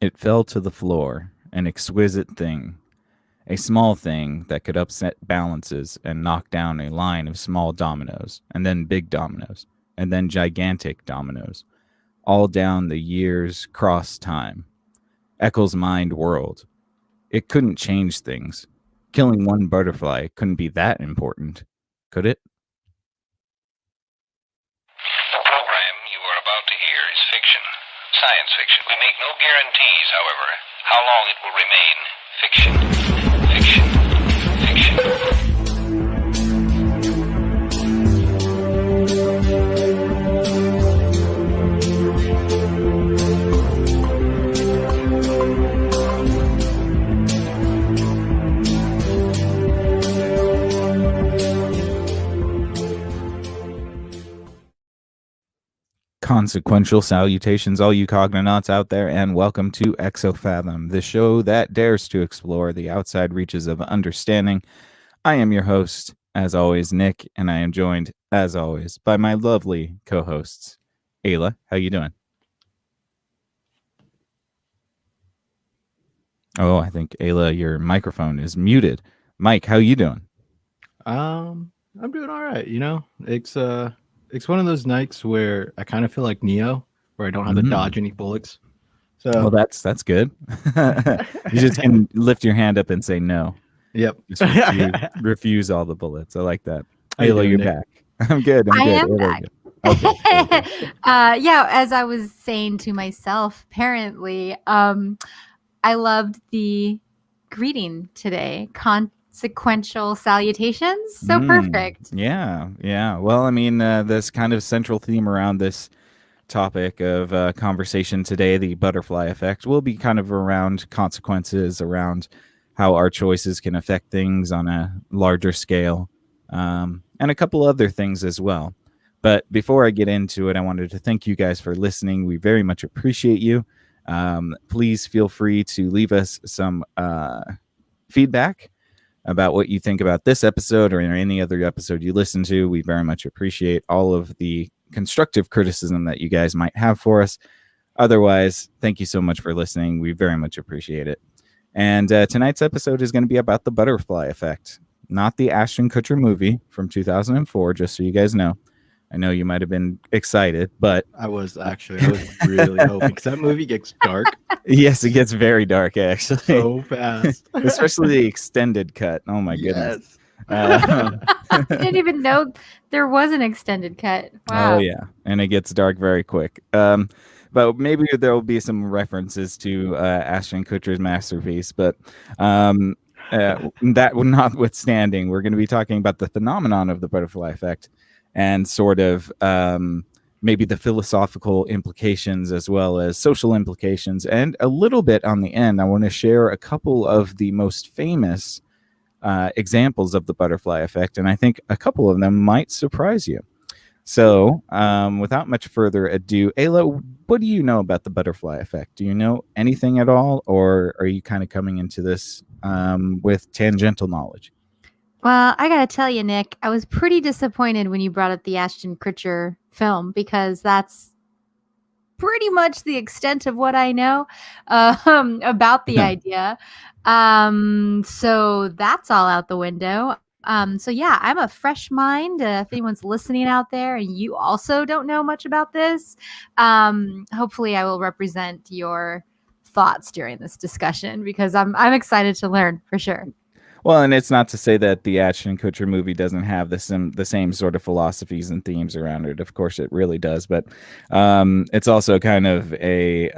It fell to the floor, an exquisite thing, a small thing that could upset balances and knock down a line of small dominoes, and then big dominoes, and then gigantic dominoes, all down the years cross time. Eccles' mind whirled. It couldn't change things. Killing one butterfly couldn't be that important, could it? The program you are about to hear is fiction, science fiction. We make no guarantees, however, how long it will remain fiction, fiction, fiction. Consequential salutations, all you cognonauts out there, and welcome to Exofathom, the show that dares to explore the outside reaches of understanding. I am your host, as always, Nick, and I am joined, as always, by my lovely co-hosts. Ayla, how you doing? Oh, I think Ayla, your microphone is muted. Mike, how you doing? I'm doing all right. It's one of those nights where I kind of feel like Neo, where I don't have to dodge any bullets. So Well, that's good. You just can lift your hand up and say no. Yep. Just refuse all the bullets. I like that. How you Ayla, doing, you're Nick? back. I'm good. I'm I good. am Ayla, back. good. Okay. Yeah, as I was saying to myself, apparently, I loved the greeting today. Consequential salutations. So perfect. Yeah. Well, I mean, this kind of central theme around this topic of conversation today, the butterfly effect, will be kind of around consequences, around how our choices can affect things on a larger scale, and a couple other things as well. But before I get into it, I wanted to thank you guys for listening. We very much appreciate you. Please feel free to leave us some feedback about what you think about this episode or any other episode you listen to. We very much appreciate all of the constructive criticism that you guys might have for us. Otherwise, thank you so much for listening. We very much appreciate it. And tonight's episode is going to be about the butterfly effect, not the Ashton Kutcher movie from 2004, just so you guys know. I know you might have been excited, but I was really hoping because that movie gets dark yes, it gets very dark, actually. so fast. Especially the extended cut. Oh, my goodness. I didn't even know there was an extended cut. Wow. Oh, yeah. And it gets dark very quick. But maybe there will be some references to Ashton Kutcher's masterpiece. But that notwithstanding, we're going to be talking about the phenomenon of the butterfly effect and sort of maybe the philosophical implications as well as social implications. And a little bit on the end, I want to share a couple of the most famous examples of the butterfly effect. And I think a couple of them might surprise you. So without much further ado, Ayla, what do you know about the butterfly effect? Do you know anything at all? Or are you kind of coming into this with tangential knowledge? Well, I gotta tell you, Nick, I was pretty disappointed when you brought up the Ashton Kutcher film because that's pretty much the extent of what I know about the idea. So that's all out the window. So yeah, I'm a fresh mind. If anyone's listening out there and you also don't know much about this, hopefully I will represent your thoughts during this discussion because I'm excited to learn for sure. Well, and it's not to say that the Ashton Kutcher movie doesn't have the same sort of philosophies and themes around it. Of course, it really does. But it's also kind of it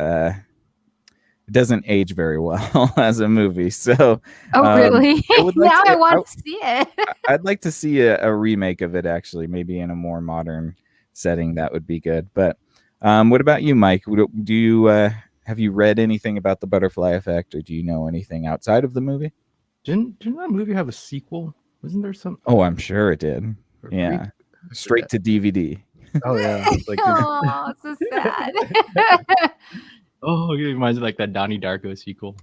doesn't age very well as a movie. So, really? Now I want to see it. I'd like to see a remake of it, actually, maybe in a more modern setting. That would be good. But what about you, Mike? Do you have you read anything about the butterfly effect, or do you know anything outside of the movie? Didn't that movie have a sequel? Wasn't there some? Oh, I'm sure it did. Yeah, straight to DVD. Oh yeah. Oh, so sad. Oh, it reminds me of like that Donnie Darko sequel.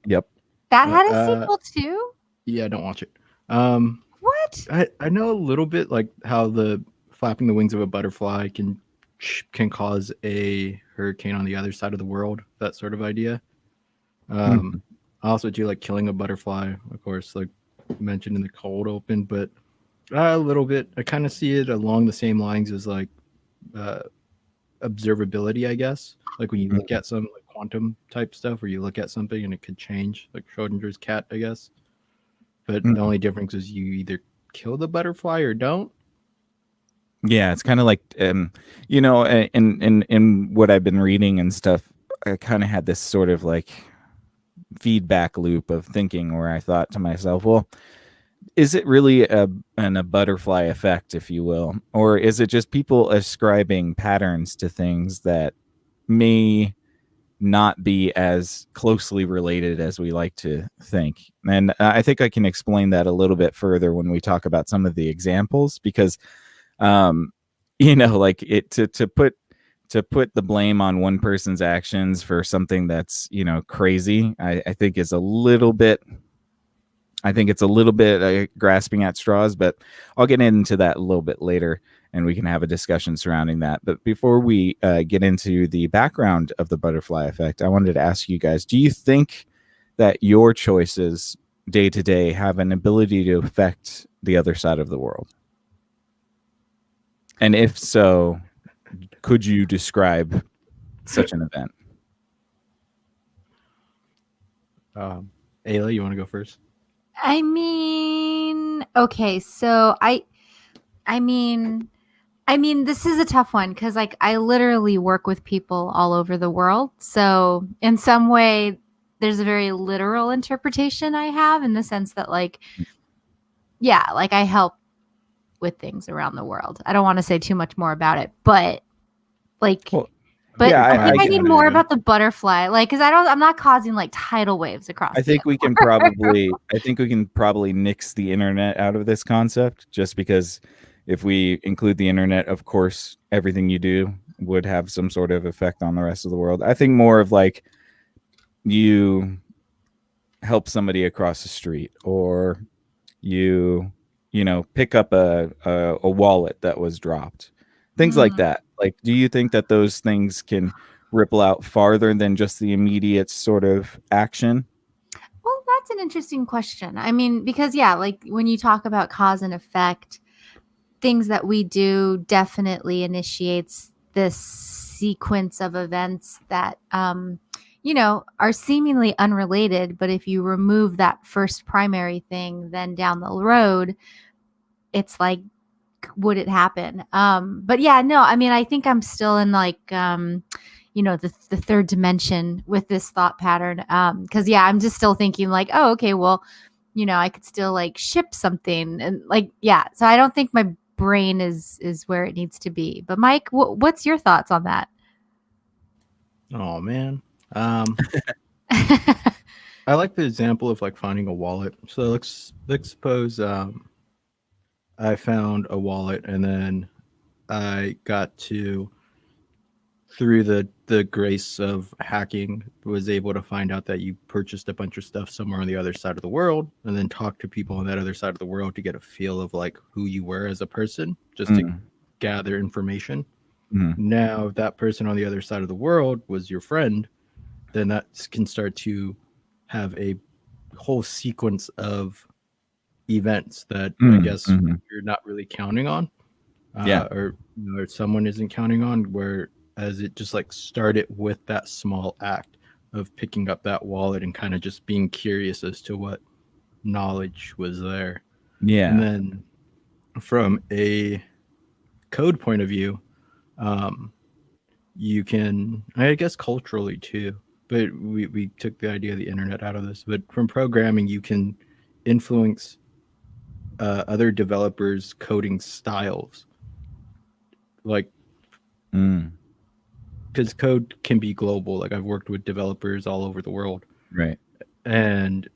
Yep. That had a sequel too? Yeah, don't watch it. What? I know a little bit like how the flapping the wings of a butterfly can can cause a hurricane on the other side of the world, that sort of idea. Mhm. I also do like killing a butterfly, of course, like mentioned in the cold open, but a little bit. I kind of see it along the same lines as like uh, observability, I guess. Like when you look Mhm. at some like quantum type stuff, where you look at something and it could change, like Schrodinger's cat, I guess. But the Mhm. only difference is you either kill the butterfly or don't. Yeah, it's kind of like you know, in what I've been reading and stuff, I kind of had this sort of like feedback loop of thinking where I thought to myself, well, is it really a butterfly effect, if you will, or is it just people ascribing patterns to things that may not be as closely related as we like to think? And I think I can explain that a little bit further when we talk about some of the examples, because um, you know, like it to put the blame on one person's actions for something that's, you know, crazy, I think is a little bit, I think it's a little bit grasping at straws, but I'll get into that a little bit later and we can have a discussion surrounding that. But before we get into the background of the butterfly effect, I wanted to ask you guys, do you think that your choices day to day have an ability to affect the other side of the world? And if so, could you describe such an event? Um, Ayla, you want to go first? I mean, okay, so I mean, this is a tough one because, like, I literally work with people all over the world. So, in some way, there's a very literal interpretation I have in the sense that, like, yeah, like I help with things around the world. I don't want to say too much more about it, but like, Well, but yeah, I think I I get need it, more yeah. about the butterfly, like, because I'm not causing like tidal waves across I the think we can probably I think we can probably nix the internet out of this concept, just because if we include the internet, of course, everything you do would have some sort of effect on the rest of the world. I think more of like you help somebody across the street, or you know, pick up a wallet that was dropped. Things like Mm. that. Like, do you think that those things can ripple out farther than just the immediate sort of action? Well, that's an interesting question. I mean, because yeah, like when you talk about cause and effect, things that we do definitely initiates this sequence of events that are seemingly unrelated, but if you remove that first primary thing, then down the road, it's like, would it happen? But yeah, no, I mean, I think I'm still in like the third dimension with this thought pattern. Because yeah, I'm just still thinking like, oh, okay, well, I could still like ship something and like, yeah. So I don't think my brain is where it needs to be. But Mike, what's your thoughts on that? Oh man. Um, I like the example of like finding a wallet. So let's suppose I found a wallet and then I got to, through the grace of hacking, was able to find out that you purchased a bunch of stuff somewhere on the other side of the world, and then talk to people on that other side of the world to get a feel of like who you were as a person, just to Mm, gather information. mm, Now, if that person on the other side of the world was your friend, then that can start to have a whole sequence of events that I mm, guess mhm. you're not really counting on, Yeah. or someone isn't counting on. Where as it just like started with that small act of picking up that wallet and kind of just being curious as to what knowledge was there, and Yeah. then from a code point of view, um, you can, I guess culturally too, but we took the idea of the internet out of this, but from programming you can influence other developers coding styles, like, Mm, because code can be global. Like I've worked with developers all over the world, right. and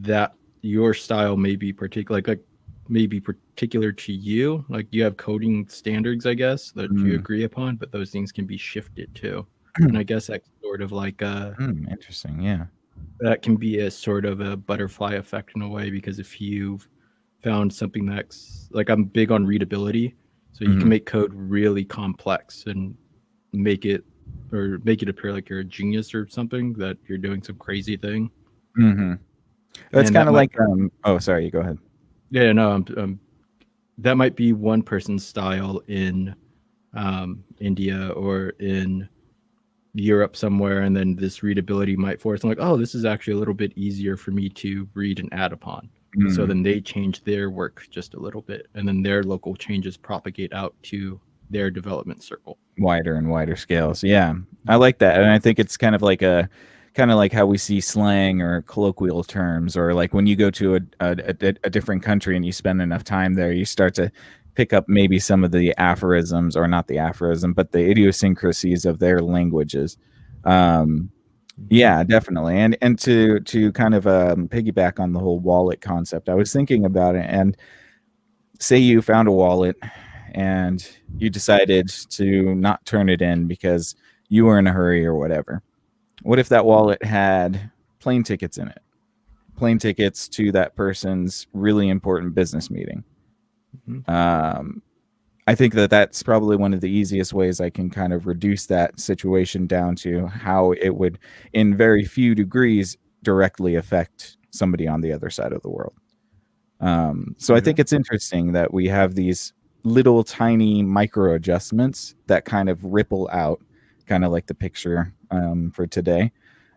that your style may be particular, like maybe particular to you. Like you have coding standards, I guess, that you Mm. agree upon, but those things can be shifted too. And I guess that's sort of like Interesting. Yeah. that can be a sort of a butterfly effect in a way, because if you've found something that's like, I'm big on readability, so you can Mhm. make code really complex and make it appear like you're a genius or something, that you're doing some crazy thing. Mm-hmm. That's And kind of that like oh, sorry, you go ahead. Yeah, no, that might be one person's style in India or in Europe somewhere, and then this readability might force them like, oh, this is actually a little bit easier for me to read and add upon. So then they change their work just a little bit, and then their local changes propagate out to their development circle. Wider and wider scales. Yeah, I like that, and I think it's kind of like how we see slang or colloquial terms, or like when you go to a different country and you spend enough time there, you start to pick up maybe some of the aphorisms, or not the aphorism, but the idiosyncrasies of their languages. Yeah, definitely. And to kind of piggyback on the whole wallet concept, I was thinking about it, and say you found a wallet and you decided to not turn it in because you were in a hurry or whatever. What if that wallet had plane tickets in it? Plane tickets to that person's really important business meeting. I think that's probably one of the easiest ways I can kind of reduce that situation down to how it would, in very few degrees, directly affect somebody on the other side of the world. So I think it's interesting that we have these little tiny micro adjustments that kind of ripple out, kind of like the picture for today,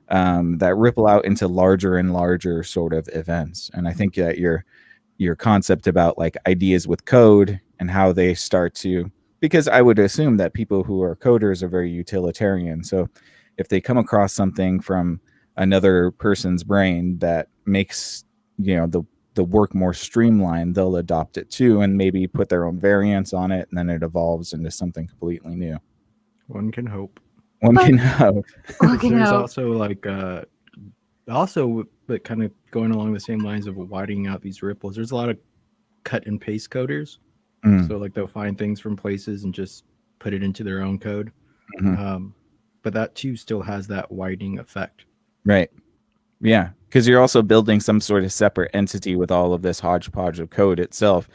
that ripple out into larger and larger sort of events. And I think that your concept about like ideas with code and how they start to, because I would assume that people who are coders are very utilitarian. So if they come across something from another person's brain that makes, the work more streamlined, they'll adopt it too, and maybe put their own variants on it, and then it evolves into something completely new. One can hope. One can hope. There's also like but kind of going along the same lines of widening out these ripples, there's a lot of cut and paste coders. So like they'll find things from places and just put it into their own code. But that too still has that widening effect. Right. Yeah, because you're also building some sort of separate entity with all of this hodgepodge of code itself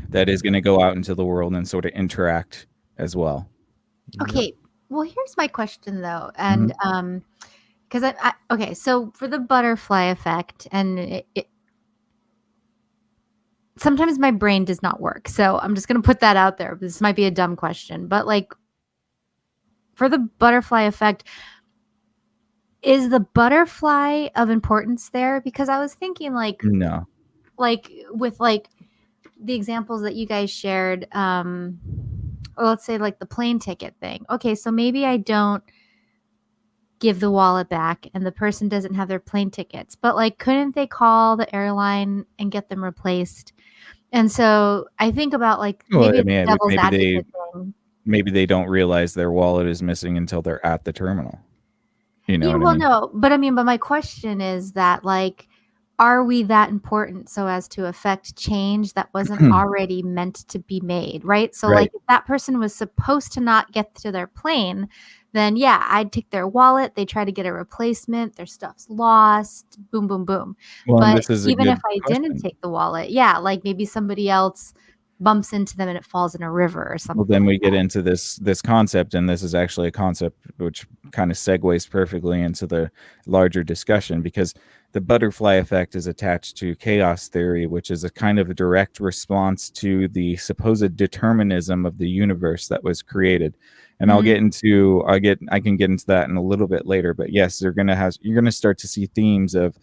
that is going to go out into the world and sort of interact as well. Okay, well, here's my question though, and because okay, so for the butterfly effect, and sometimes my brain does not work, so I'm just going to put that out there. This might be a dumb question, but like for the butterfly effect, is the butterfly of importance there? Because I was thinking like, no, like with like the examples that you guys shared, or let's say like the plane ticket thing. Okay, so maybe I don't give the wallet back and the person doesn't have their plane tickets, but like couldn't they call the airline and get them replaced? And so I think about like maybe they don't realize their wallet is missing until they're at the terminal. You know, well, no, but my question is that like, are we that important so as to affect change that wasn't already meant to be made, right? So like if that person was supposed to not get to their plane, then yeah, I'd take their wallet, they try to get a replacement, their stuff's lost, boom, boom, boom. Well, but even if I didn't take the wallet, yeah, like maybe somebody else bumps into them and it falls in a river or something. Well, then we get into this concept, and this is actually a concept which kind of segues perfectly into the larger discussion, because the butterfly effect is attached to chaos theory, which is a kind of a direct response to the supposed determinism of the universe that was created. And I can get into that in a little bit later, but yes, you're going to start to see themes of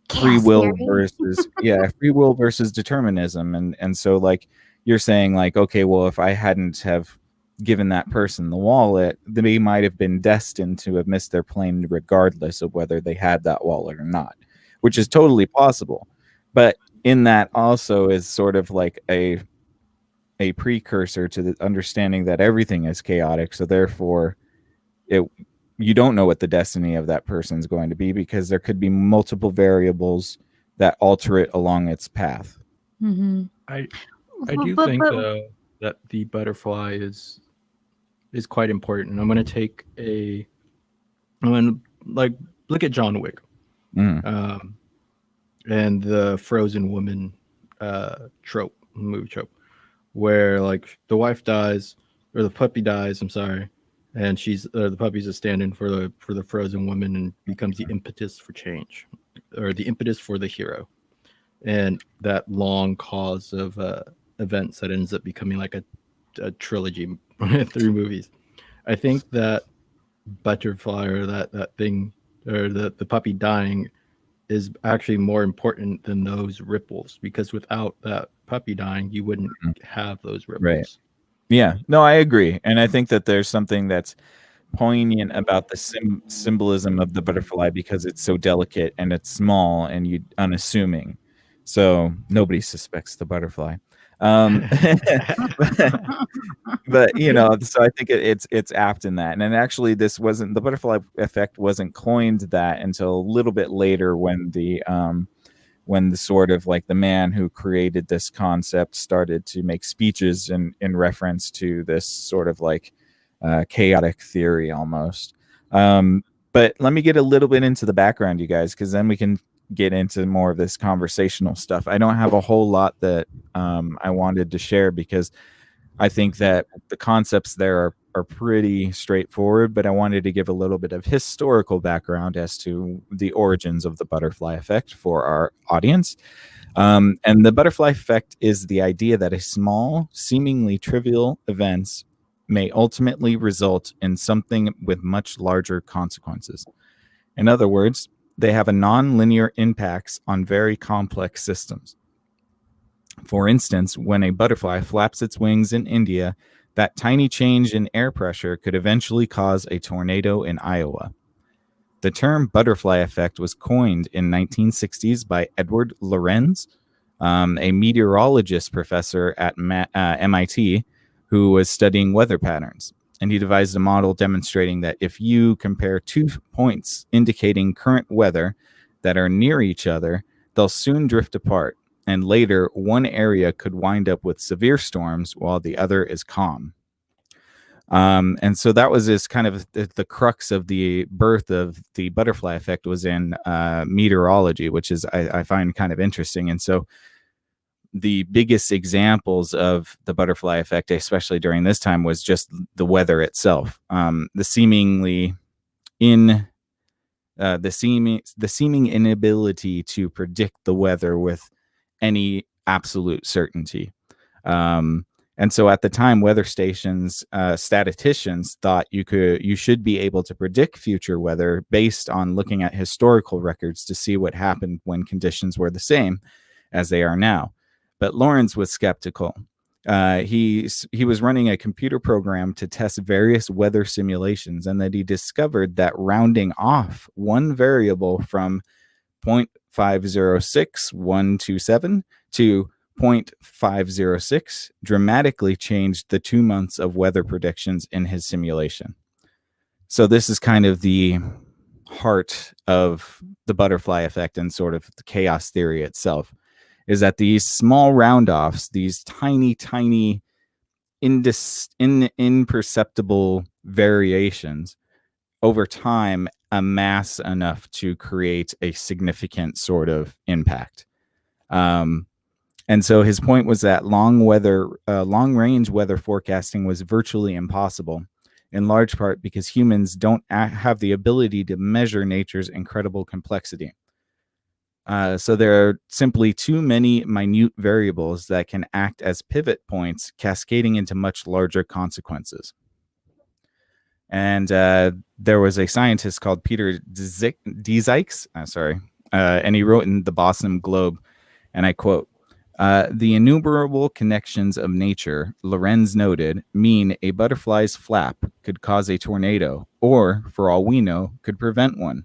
free will versus determinism. And so like you're saying like, okay, well, if I hadn't have given that person the wallet, they might have been destined to have missed their plane regardless of whether they had that wallet or not, which is totally possible. But in that also is sort of like a precursor to the understanding that everything is chaotic. So therefore you don't know what the destiny of that person is going to be, because there could be multiple variables that alter it along its path. I do think though that the butterfly is quite important. I'm going to look at John Wick, and the frozen woman movie trope, where like the wife dies, or the puppy dies. I'm sorry, and the puppy's a stand-in for the frozen woman and becomes the impetus for change, or the impetus for the hero, and that long cause of events that ends up becoming like a trilogy, 3 movies. I think that butterfly, or that thing, or the puppy dying, is actually more important than those ripples, because without that puppy dying, you wouldn't have those ripples. Right. Yeah, no, I agree. And I think that there's something that's poignant about the symbolism of the butterfly because it's so delicate and it's small and unassuming. So nobody suspects the butterfly. Um, but so I think it's apt in that. And actually, the butterfly effect wasn't coined that until a little bit later, when the sort of like the man who created this concept started to make speeches in reference to this sort of like chaotic theory almost. But let me get a little bit into the background, you guys, because then we can get into more of this conversational stuff. I don't have a whole lot that I wanted to share, because I think that the concepts there are pretty straightforward, but I wanted to give a little bit of historical background as to the origins of the butterfly effect for our audience. And the butterfly effect is the idea that a small, seemingly trivial events may ultimately result in something with much larger consequences. In other words, they have a non-linear impacts on very complex systems. For instance, when a butterfly flaps its wings in India, that tiny change in air pressure could eventually cause a tornado in Iowa. The term butterfly effect was coined in 1960s by Edward Lorenz, a meteorologist professor at MIT, who was studying weather patterns. And he devised a model demonstrating that if you compare 2 points indicating current weather that are near each other, they'll soon drift apart. And later, one area could wind up with severe storms while the other is calm. And so that was this kind of the crux of the birth of the butterfly effect, was in meteorology, which is I find kind of interesting. And so the biggest examples of the butterfly effect, especially during this time, was just the weather itself. The seeming inability to predict the weather with any absolute certainty. And so at the time, weather stations, statisticians thought you should be able to predict future weather based on looking at historical records to see what happened when conditions were the same as they are now. But Lawrence was skeptical. He was running a computer program to test various weather simulations, and that he discovered that rounding off one variable from 0.506127 to 0.506 dramatically changed the 2 months of weather predictions in his simulation. So this is kind of the heart of the butterfly effect and sort of the chaos theory itself, is that these small round-offs, these tiny imperceptible variations over time amass enough to create a significant sort of impact. And so his point was that long-range weather forecasting was virtually impossible, in large part because humans don't have the ability to measure nature's incredible complexity. So there are simply too many minute variables that can act as pivot points, cascading into much larger consequences. And there was a scientist called Peter Dzikes, and he wrote in the Boston Globe, and I quote, "The innumerable connections of nature," Lorenz noted, "mean a butterfly's flap could cause a tornado, or, for all we know, could prevent one.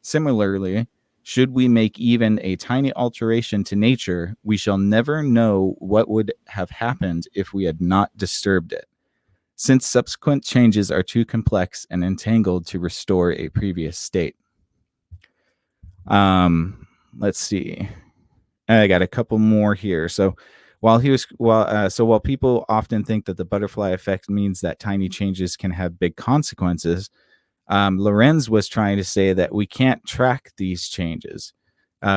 Similarly, should we make even a tiny alteration to nature, we shall never know what would have happened if we had not disturbed it, since subsequent changes are too complex and entangled to restore a previous state." Let's see. I got a couple more here. So while people often think that the butterfly effect means that tiny changes can have big consequences, Lorenz was trying to say that we can't track these changes.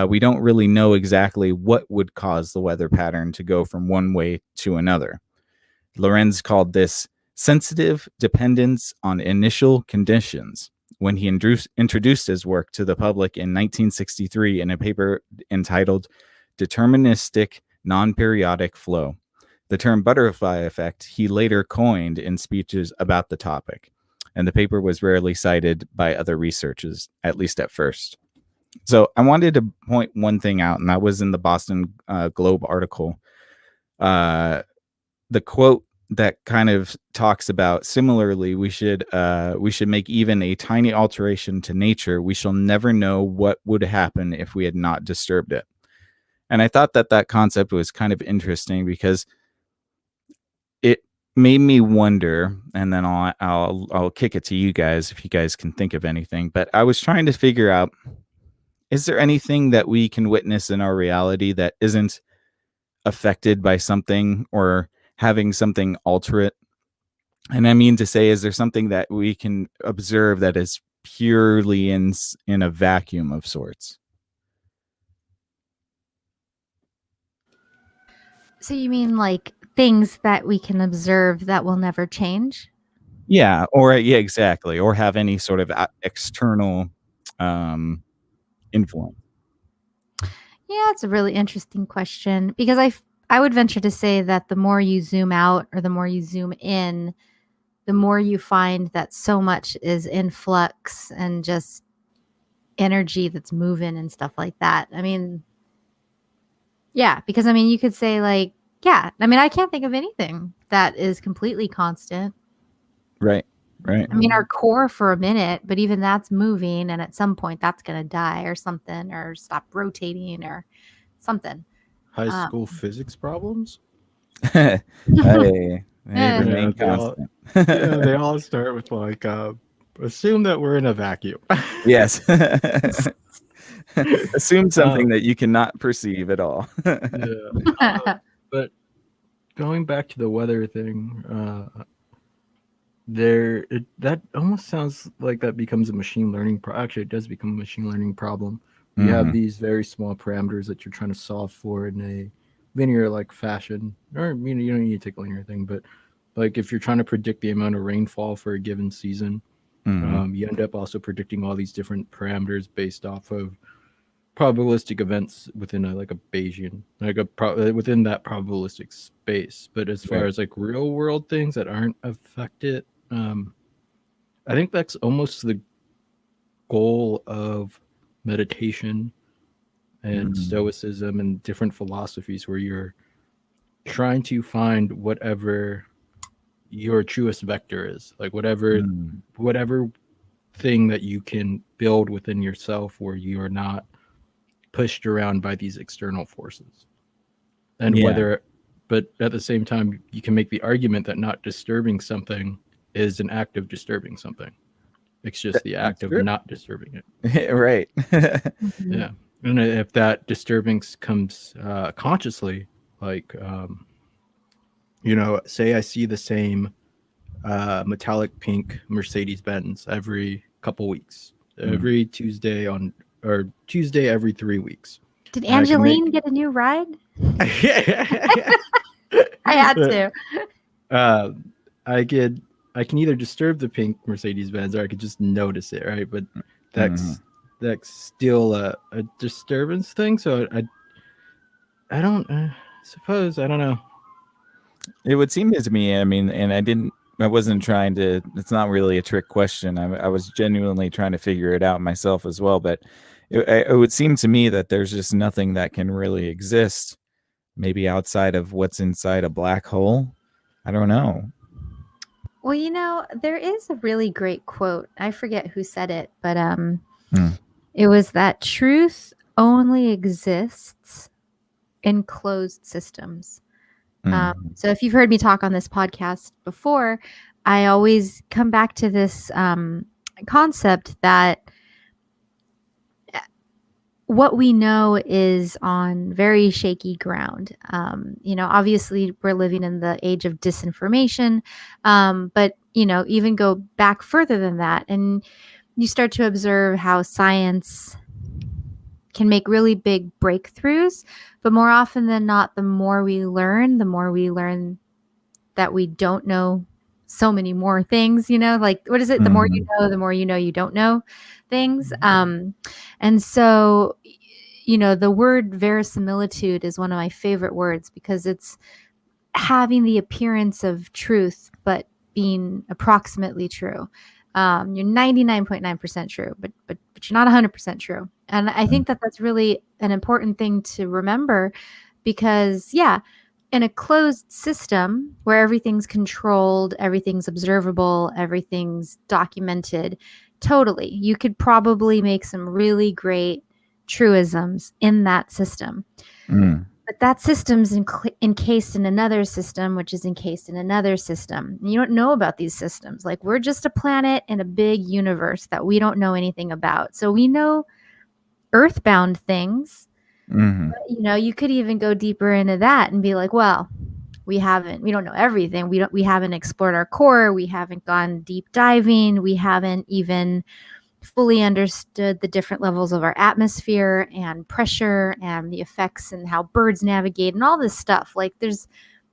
We don't really know exactly what would cause the weather pattern to go from one way to another. Lorenz called this sensitive dependence on initial conditions, when he introduced his work to the public in 1963 in a paper entitled Deterministic Non-Periodic Flow. The term butterfly effect he later coined in speeches about the topic, and the paper was rarely cited by other researchers, at least at first. So I wanted to point one thing out, and that was in the Boston Globe article. The quote that kind of talks about, similarly, we should make even a tiny alteration to nature. We shall never know what would happen if we had not disturbed it. And I thought that concept was kind of interesting because it made me wonder, and then I'll kick it to you guys if you guys can think of anything. But I was trying to figure out, is there anything that we can witness in our reality that isn't affected by something or having something alter it? And I mean to say, is there something that we can observe that is purely in a vacuum of sorts? So you mean like things that we can observe that will never change? Yeah, or yeah, exactly, or have any sort of external influence. Yeah, it's a really interesting question because I would venture to say that the more you zoom out or the more you zoom in, the more you find that so much is in flux and just energy that's moving and stuff like that. I mean, yeah, because I mean, you could say like, yeah, I mean, I can't think of anything that is completely constant. Right. I mean, our core for a minute, but even that's moving, and at some point that's going to die or something, or stop rotating or something. High school physics problems? They remain they all- constant. They all start with like, assume that we're in a vacuum. Yes. Assume something that you cannot perceive at all. But going back to the weather thing, that almost sounds like that becomes a machine learning actually it does become a machine learning problem. You have these very small parameters that you're trying to solve for in a linear like fashion, or you don't need to take a linear thing, but like if you're trying to predict the amount of rainfall for a given season, you end up also predicting all these different parameters based off of probabilistic events within a Bayesian, within that probabilistic space. But as far as like real world things that aren't affected, I think that's almost the goal of meditation and stoicism and different philosophies, where you're trying to find whatever your truest vector is, like whatever thing that you can build within yourself where you are not pushed around by these external forces. And but at the same time, you can make the argument that not disturbing something is an act of disturbing something. It's just the act of not disturbing it. Right. Yeah. And if that disturbance comes consciously, like, say I see the same metallic pink Mercedes-Benz every couple weeks, every Tuesday every 3 weeks. Did Angeline get a new ride? I had to. I can either disturb the pink Mercedes-Benz or I could just notice it, right? But that's still a disturbance thing. So I don't suppose, I don't know. It would seem to me, I mean, and I wasn't trying to, it's not really a trick question. I was genuinely trying to figure it out myself as well. But it would seem to me that there's just nothing that can really exist, maybe outside of what's inside a black hole. I don't know. Well, there is a really great quote. I forget who said it, but it was that truth only exists in closed systems. So if you've heard me talk on this podcast before, I always come back to this concept that what we know is on very shaky ground. Obviously we're living in the age of disinformation, but even go back further than that, and you start to observe how science can make really big breakthroughs, but more often than not, the more we learn that we don't know so many more things, like what is it? The more you know, the more you know you don't know things. And so, the word verisimilitude is one of my favorite words because it's having the appearance of truth, but being approximately true. You're 99.9% true, but you're not 100% true. And I think that that's really an important thing to remember because, in a closed system where everything's controlled, everything's observable, everything's documented, totally, you could probably make some really great truisms in that system. But that system's encased in another system, which is encased in another system. And you don't know about these systems. Like, we're just a planet in a big universe that we don't know anything about. So we know earthbound things. But, you could even go deeper into that and be like, well, we don't know everything. We haven't explored our core. We haven't gone deep diving. We haven't even fully understood the different levels of our atmosphere and pressure and the effects and how birds navigate and all this stuff. Like, there's,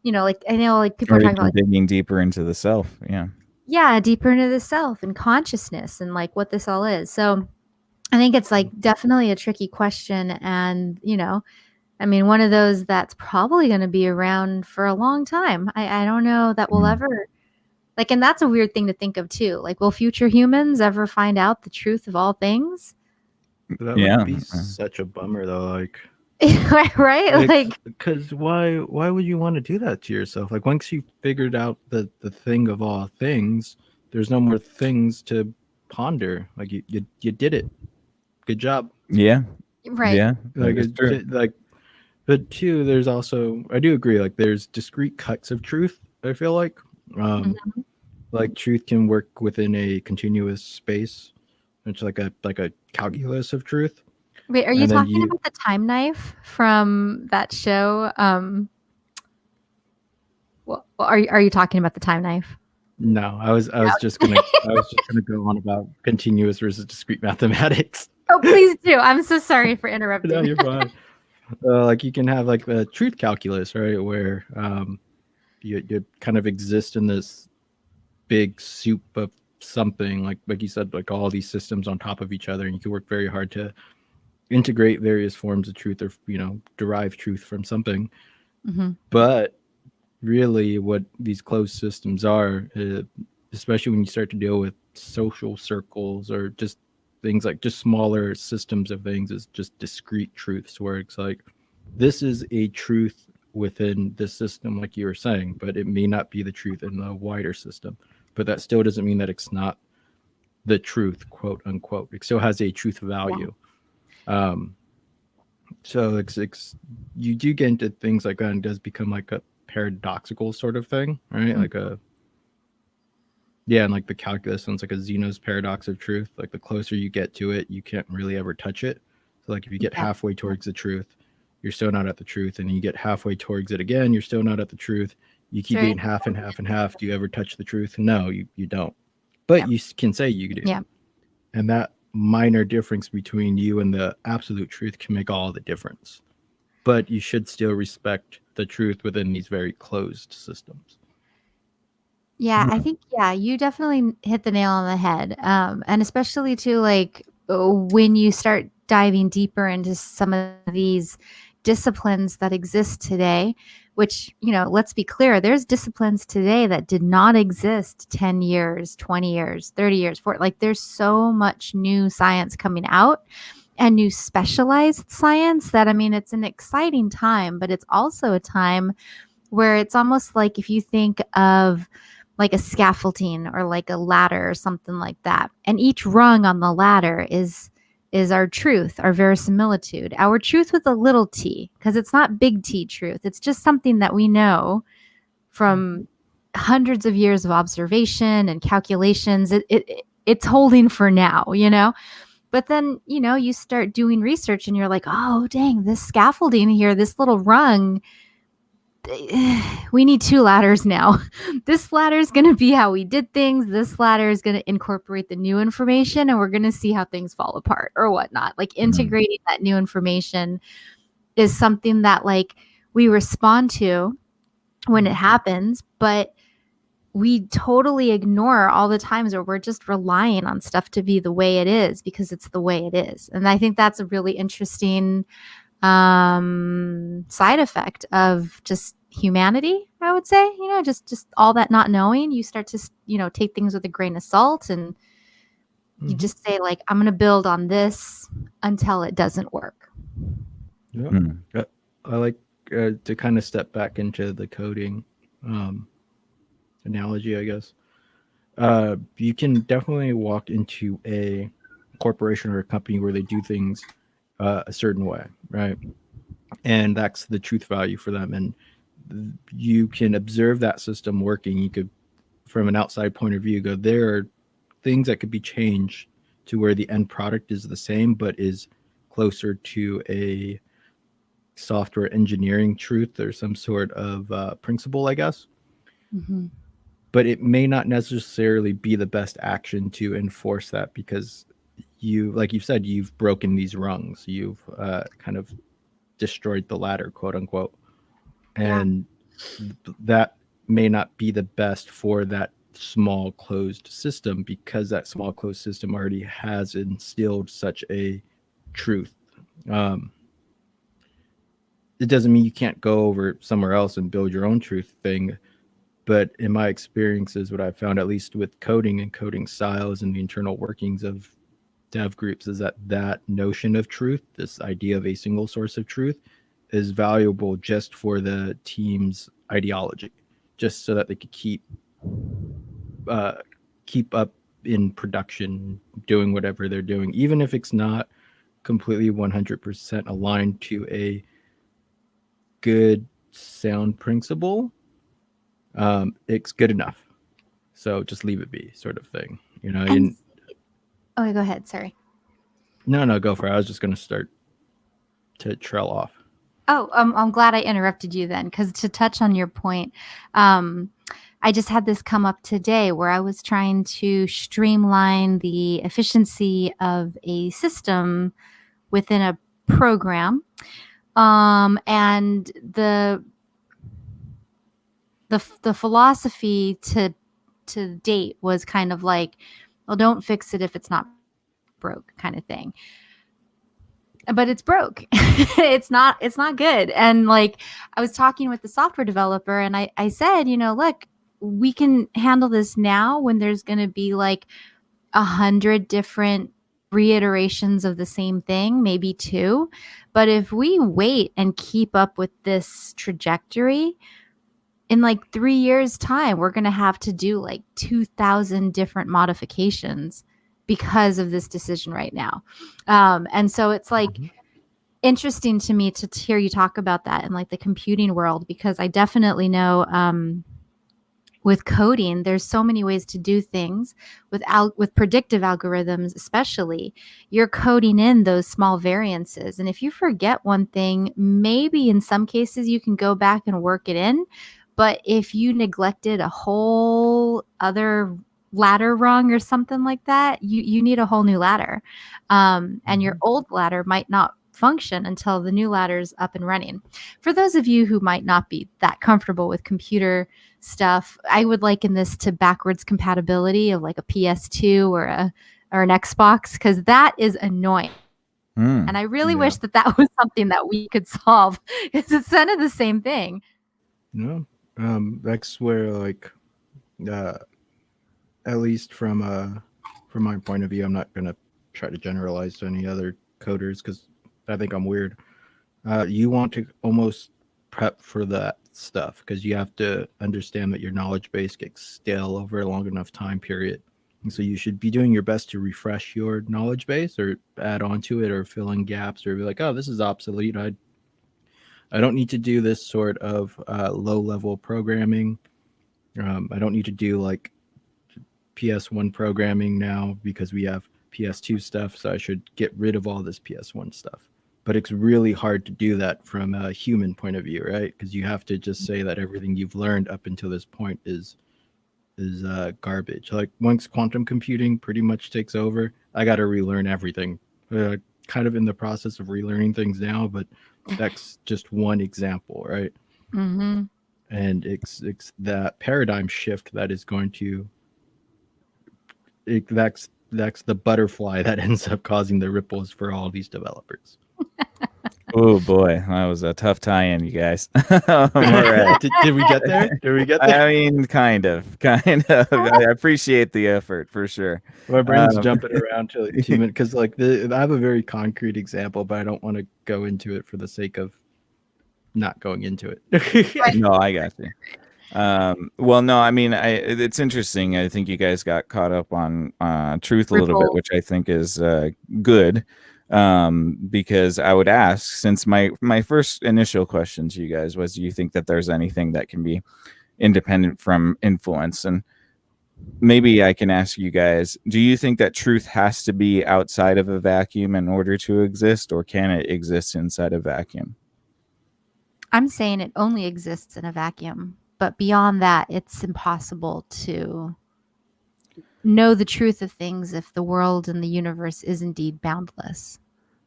like, I know, like, people are talking about digging deeper into the self. Yeah, deeper into the self and consciousness and like what this all is. So I think it's like definitely a tricky question. And, one of those that's probably going to be around for a long time. I don't know that we'll ever, like, and that's a weird thing to think of too. Like, will future humans ever find out the truth of all things? That would be such a bummer, though. Like, right? Like, because why would you want to do that to yourself? Like, once you figured out the thing of all things, there's no more things to ponder. Like, you did it. Good job. Yeah. Right. Yeah. But two, there's also, I do agree, like, there's discrete cuts of truth, I feel like. Like, truth can work within a continuous space. It's like a calculus of truth. Wait, are you talking about the time knife from that show? Well, are you talking about the time knife? No, I was just gonna go on about continuous versus discrete mathematics. Oh, please do. I'm so sorry for interrupting. No, you're fine. Like, you can have like the truth calculus, right, where you kind of exist in this big soup of something, like you said, like all these systems on top of each other, and you can work very hard to integrate various forms of truth or derive truth from something. But really what these closed systems are, especially when you start to deal with social circles or just things like just smaller systems of things, is just discrete truths where it's like, this is a truth within this system, like you were saying, but it may not be the truth in the wider system. But that still doesn't mean that it's not the truth, quote unquote. It still has a truth value. So it's you do get into things like that, and it does become like a paradoxical sort of thing, right? Like and like the calculus sounds like a Zeno's paradox of truth. Like, the closer you get to it, you can't really ever touch it. So like, if you get halfway towards the truth, you're still not at the truth, and you get halfway towards it again, you're still not at the truth. You keep getting half and half and half. Do you ever touch the truth? No, you don't. But you can say you do. Yeah. And that minor difference between you and the absolute truth can make all the difference. But you should still respect the truth within these very closed systems. Yeah, I think, you definitely hit the nail on the head. And especially too, like, when you start diving deeper into some of these disciplines that exist today, which, let's be clear, there's disciplines today that did not exist 10 years, 20 years, 30 years, like, there's so much new science coming out and new specialized science that, it's an exciting time, but it's also a time where it's almost like, if you think of like a scaffolding or like a ladder or something like that, and each rung on the ladder is our truth, our verisimilitude, our truth with a little t, because it's not big T truth. It's just something that we know from hundreds of years of observation and calculations. It's holding for now, But then, you start doing research and you're like, oh, dang, this scaffolding here, this little rung, we need 2 ladders now. This ladder is going to be how we did things. This ladder is going to incorporate the new information, and we're going to see how things fall apart or whatnot. Like, integrating that new information is something that, like, we respond to when it happens, but we totally ignore all the times where we're just relying on stuff to be the way it is because it's the way it is. And I think that's a really interesting side effect of just humanity, I would say. Just all that not knowing, you start to take things with a grain of salt, and you just say, like, I'm going to build on this until it doesn't work. Yeah. I like to kind of step back into the coding analogy, I guess. You can definitely walk into a corporation or a company where they do things a certain way, right? And that's the truth value for them. And you can observe that system working. You could, from an outside point of view, go, there are things that could be changed to where the end product is the same, but is closer to a software engineering truth or some sort of principle, I guess. Mm-hmm. But it may not necessarily be the best action to enforce that because like you said, you've broken these rungs. You've kind of destroyed the ladder, quote unquote. And that may not be the best for that small closed system because that small closed system already has instilled such a truth. It doesn't mean you can't go over somewhere else and build your own truth thing. But in my experiences, what I've found, at least with coding and coding styles and the internal workings of dev groups, is that notion of truth, this idea of a single source of truth, is valuable just for the team's ideology, just so that they could keep up in production, doing whatever they're doing, even if it's not completely 100% aligned to a good sound principle. It's good enough, so just leave it be, sort of thing, Oh, go ahead. Sorry. No, go for it. I was just going to start to trail off. Oh, I'm glad I interrupted you then, because to touch on your point, I just had this come up today where I was trying to streamline the efficiency of a system within a program, and the philosophy to date was kind of like, well, don't fix it if it's not broke, kind of thing. But it's broke. it's not good. And like, I was talking with the software developer, and I said, look, we can handle this now when there's going to be like 100 different reiterations of the same thing, maybe 2. But if we wait and keep up with this trajectory, in like 3 years time, we're going to have to do like 2,000 different modifications because of this decision right now. And so it's like interesting to me to hear you talk about that in like the computing world, because I definitely know with coding, there's so many ways to do things with predictive algorithms, especially. You're coding in those small variances. And if you forget one thing, maybe in some cases you can go back and work it in. But if you neglected a whole other ladder rung or something like that, you need a whole new ladder. And your old ladder might not function until the new ladder's up and running. For those of you who might not be that comfortable with computer stuff, I would liken this to backwards compatibility of like a PS2 or an Xbox, because that is annoying. And I really wish that was something that we could solve, because it's kind of the same thing. No, that's where, like, at least from my point of view, I'm not gonna try to generalize to any other coders because I think I'm weird. You want to almost prep for that stuff because you have to understand that your knowledge base gets stale over a long enough time period. And so you should be doing your best to refresh your knowledge base or add on to it or fill in gaps or be like, oh, this is obsolete. I don't need to do this sort of low-level programming. I don't need to do like PS1 programming now because we have PS2 stuff, so I should get rid of all this PS1 stuff. But it's really hard to do that from a human point of view, right? Because you have to just say that everything you've learned up until this point is garbage. Like once quantum computing pretty much takes over, I got to relearn everything. Kind of in the process of relearning things now, but that's just one example, right? Mm-hmm. and it's that paradigm shift that is going to that's the butterfly that ends up causing the ripples for all these developers. Oh boy, that was a tough tie-in, you guys. All right. Did we get there? Did we get there? I mean, kind of. I appreciate the effort for sure. My brain's Um, jumping around to like 2 minutes because like I have a very concrete example, but I don't want to go into it for the sake of not going into it. No, I got you. Well, no, I mean, it's interesting. I think you guys got caught up on truth a little bit, Ripple. which I think is good. Because I would ask, since my first initial question to you guys was, do you think that there's anything that can be independent from influence? And maybe I can ask you guys, do you think that truth has to be outside of a vacuum in order to exist, or can it exist inside a vacuum? I'm saying it only exists in a vacuum, but beyond that, it's impossible to know the truth of things if the world and the universe is indeed boundless.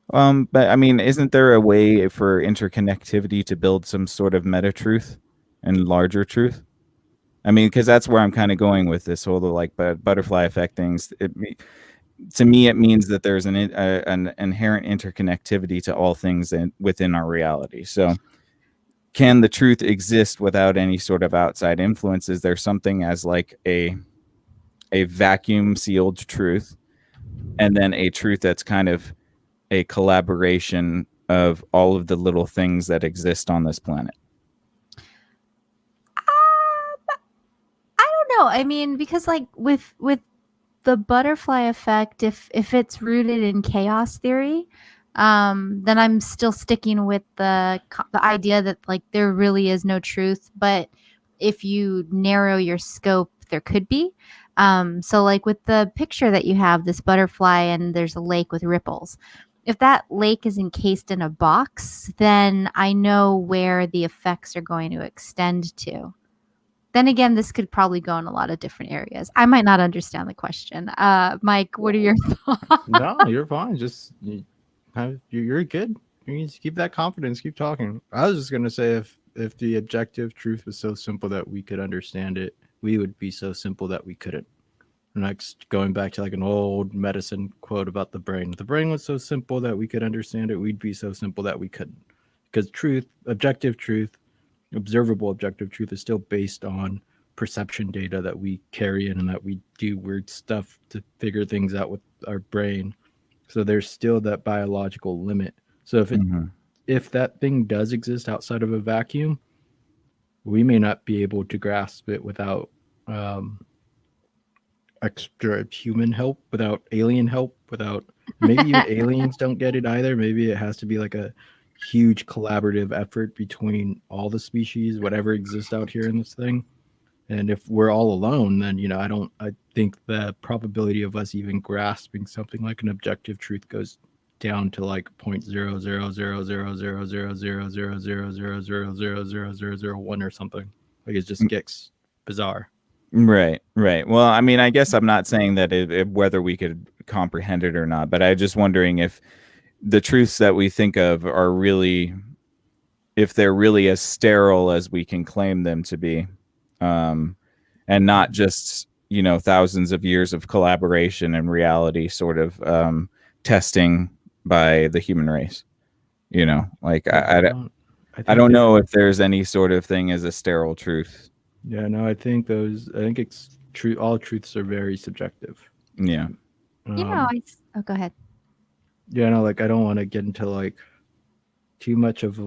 But I mean, isn't there a way for interconnectivity to build some sort of meta truth and larger truth? I mean, because that's where I'm kind of going with this whole like butterfly effect things. To me, it means that there's an inherent interconnectivity to all things within our reality. So, can the truth exist without any sort of outside influence? Is there something as like a vacuum sealed truth, and then a truth that's kind of a collaboration of all of the little things that exist on this planet? I don't know. I mean, because like with the butterfly effect, if it's rooted in chaos theory, then I'm still sticking with the idea that like there really is no truth, but if you narrow your scope, there could be. So like with the picture that you have, this butterfly and there's a lake with ripples. If that lake is encased in a box, then I know where the effects are going to extend to. Then again, this could probably go in a lot of different areas. I might not understand the question. Mike, what are your thoughts? No, you're fine. Just you're good. You need to keep that confidence. Keep talking. I was just gonna say if the objective truth was so simple that we could understand it, we would be so simple that we couldn't. Next, going back to like an old medicine quote about the brain. If the brain was so simple that we could understand it, we'd be so simple that we couldn't. Because truth, objective truth, observable objective truth is still based on perception data that we carry in and that we do weird stuff to figure things out with our brain. So there's still that biological limit. So if that thing does exist outside of a vacuum, we may not be able to grasp it without extra human help, without alien help, without maybe even aliens don't get it either. Maybe it has to be like a huge collaborative effort between all the species, whatever exists out here in this thing. And if we're all alone, then I think the probability of us even grasping something like an objective truth goes down to like 0.000000000000000000001 or something. Like it just gets bizarre. Right. Well, I mean, I guess I'm not saying that whether we could comprehend it or not, but I'm just wondering if the truths that we think of are really, if they're really as sterile as we can claim them to be, and not just thousands of years of collaboration and reality sort of testing by the human race. Like I don't know if there's any sort of thing as a sterile truth. Yeah, no, I think it's true. All truths are very subjective. Yeah. go ahead. Yeah, no, like I don't want to get into like too much of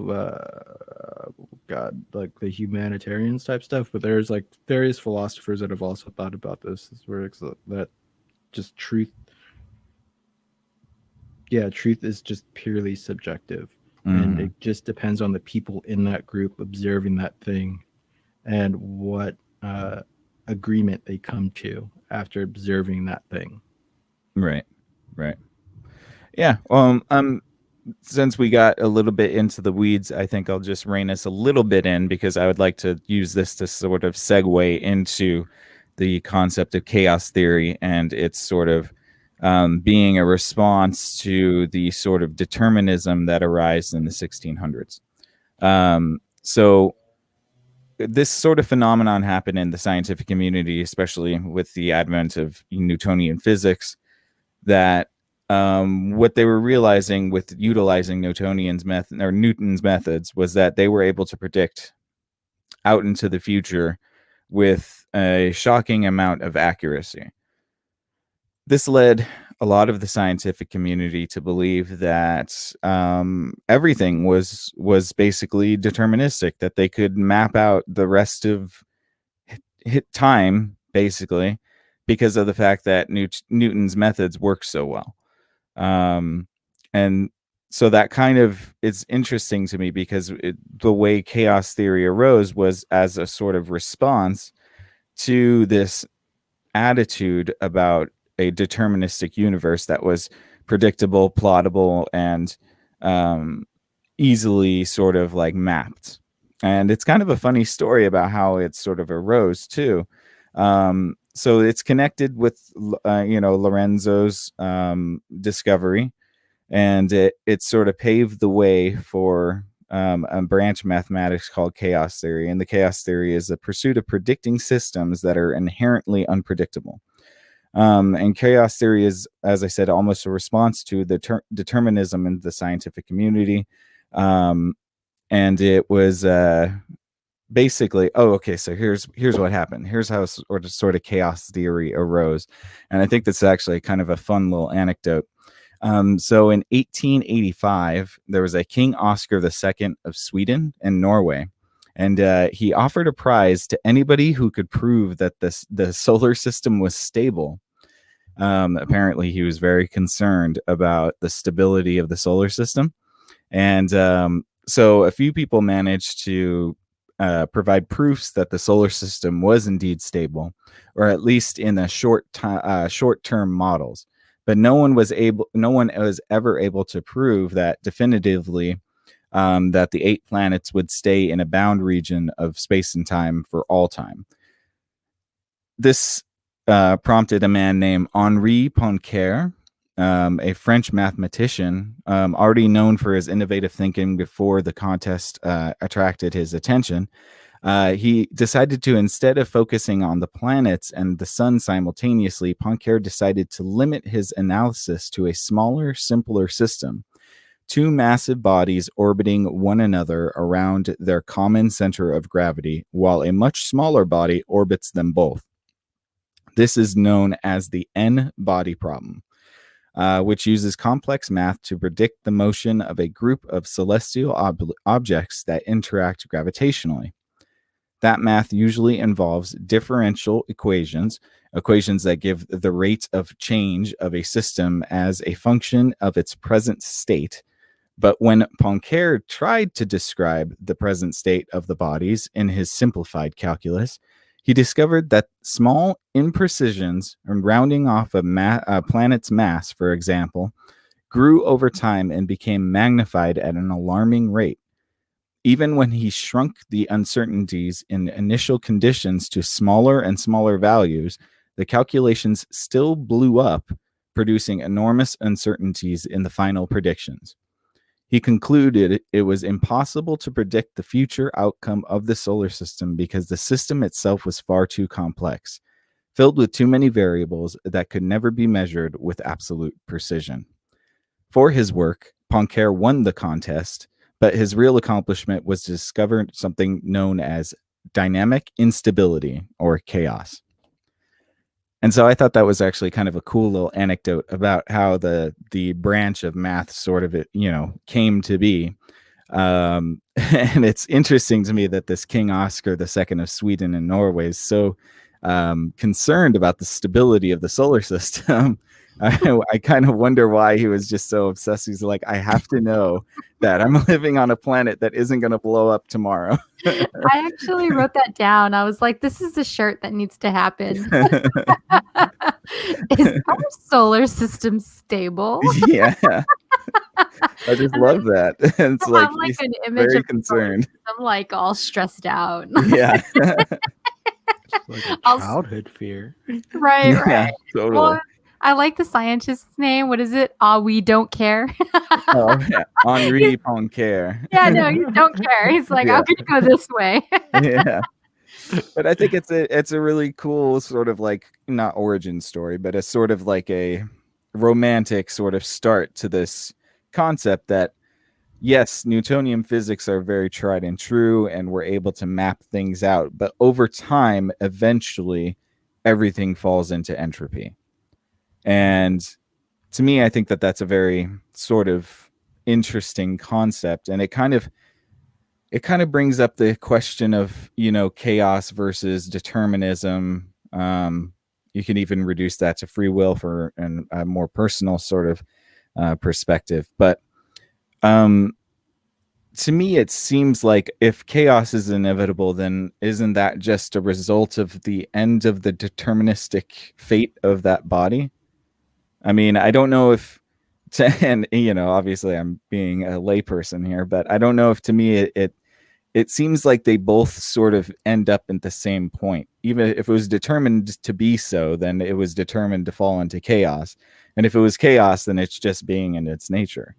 God, like the humanitarians type stuff, but there's like various philosophers that have also thought about this. Where it's that just truth. Yeah, truth is just purely subjective, and it just depends on the people in that group observing that thing, and what agreement they come to after observing that thing. Right. Yeah. Since we got a little bit into the weeds, I think I'll just rein us a little bit in, because I would like to use this to sort of segue into the concept of chaos theory and its sort of being a response to the sort of determinism that arose in the 1600s. So this sort of phenomenon happened in the scientific community, especially with the advent of Newtonian physics, that what they were realizing with utilizing Newton's methods was that they were able to predict out into the future with a shocking amount of accuracy. This led a lot of the scientific community to believe that everything was basically deterministic, that they could map out the rest of time basically because of the fact that Newton's methods work so well. And so that kind of is interesting to me because the way chaos theory arose was as a sort of response to this attitude about a deterministic universe that was predictable, plottable, and easily sort of like mapped. And it's kind of a funny story about how it sort of arose too. So it's connected with Lorenzo's discovery, and it sort of paved the way for a branch of mathematics called chaos theory. And the chaos theory is the pursuit of predicting systems that are inherently unpredictable. And chaos theory is, as I said, almost a response to the determinism in the scientific community. And it was basically, so here's what happened. Here's how sort of chaos theory arose. And I think that's actually kind of a fun little anecdote. So in 1885, there was a King Oscar II of Sweden and Norway. And he offered a prize to anybody who could prove that the solar system was stable. Apparently, he was very concerned about the stability of the solar system. And so a few people managed to provide proofs that the solar system was indeed stable, or at least in the short-term models. But no one was ever able to prove that definitively that the 8 planets would stay in a bound region of space and time for all time. This prompted a man named Henri Poincare, a French mathematician, already known for his innovative thinking before the contest attracted his attention. He decided to, instead of focusing on the planets and the sun simultaneously, Poincare decided to limit his analysis to a smaller, simpler system. 2 massive bodies orbiting one another around their common center of gravity, while a much smaller body orbits them both. This is known as the N-body problem, which uses complex math to predict the motion of a group of celestial objects that interact gravitationally. That math usually involves differential equations that give the rate of change of a system as a function of its present state. But when Poincare tried to describe the present state of the bodies in his simplified calculus, he discovered that small imprecisions, rounding off a planet's mass, for example, grew over time and became magnified at an alarming rate. Even when he shrunk the uncertainties in initial conditions to smaller and smaller values, the calculations still blew up, producing enormous uncertainties in the final predictions. He concluded it was impossible to predict the future outcome of the solar system because the system itself was far too complex, filled with too many variables that could never be measured with absolute precision. For his work, Poincare won the contest, but his real accomplishment was to discover something known as dynamic instability, or chaos. And so I thought that was actually kind of a cool little anecdote about how the branch of math sort of, came to be. And it's interesting to me that this King Oscar II of Sweden and Norway is so concerned about the stability of the solar system. I kind of wonder why he was just so obsessed. He's like, I have to know that I'm living on a planet that isn't going to blow up tomorrow. I actually wrote that down. I was like, this is a shirt that needs to happen. Is our solar system stable? Yeah. I just love that. It's like, like an image very concerned. I'm like all stressed out. Yeah. Like a childhood fear. Right. Yeah, totally. Well, I like the scientist's name. What is it? Ah, we don't care. Oh, yeah. Henri Poincaré. Yeah, no, you don't care. He's like, Yeah. I'm gonna go this way. Yeah. But I think it's a really cool sort of like, not origin story, but a sort of like a romantic sort of start to this concept that yes, Newtonian physics are very tried and true, and we're able to map things out. But over time, eventually, everything falls into entropy. And to me, I think that that's a very sort of interesting concept, and it kind of brings up the question of, chaos versus determinism. You can even reduce that to free will for a more personal sort of perspective. But to me, it seems like if chaos is inevitable, then isn't that just a result of the end of the deterministic fate of that body? I mean, I don't know if and obviously I'm being a layperson here, but I don't know if to me it seems like they both sort of end up at the same point. Even if it was determined to be so, then it was determined to fall into chaos. And if it was chaos, then it's just being in its nature.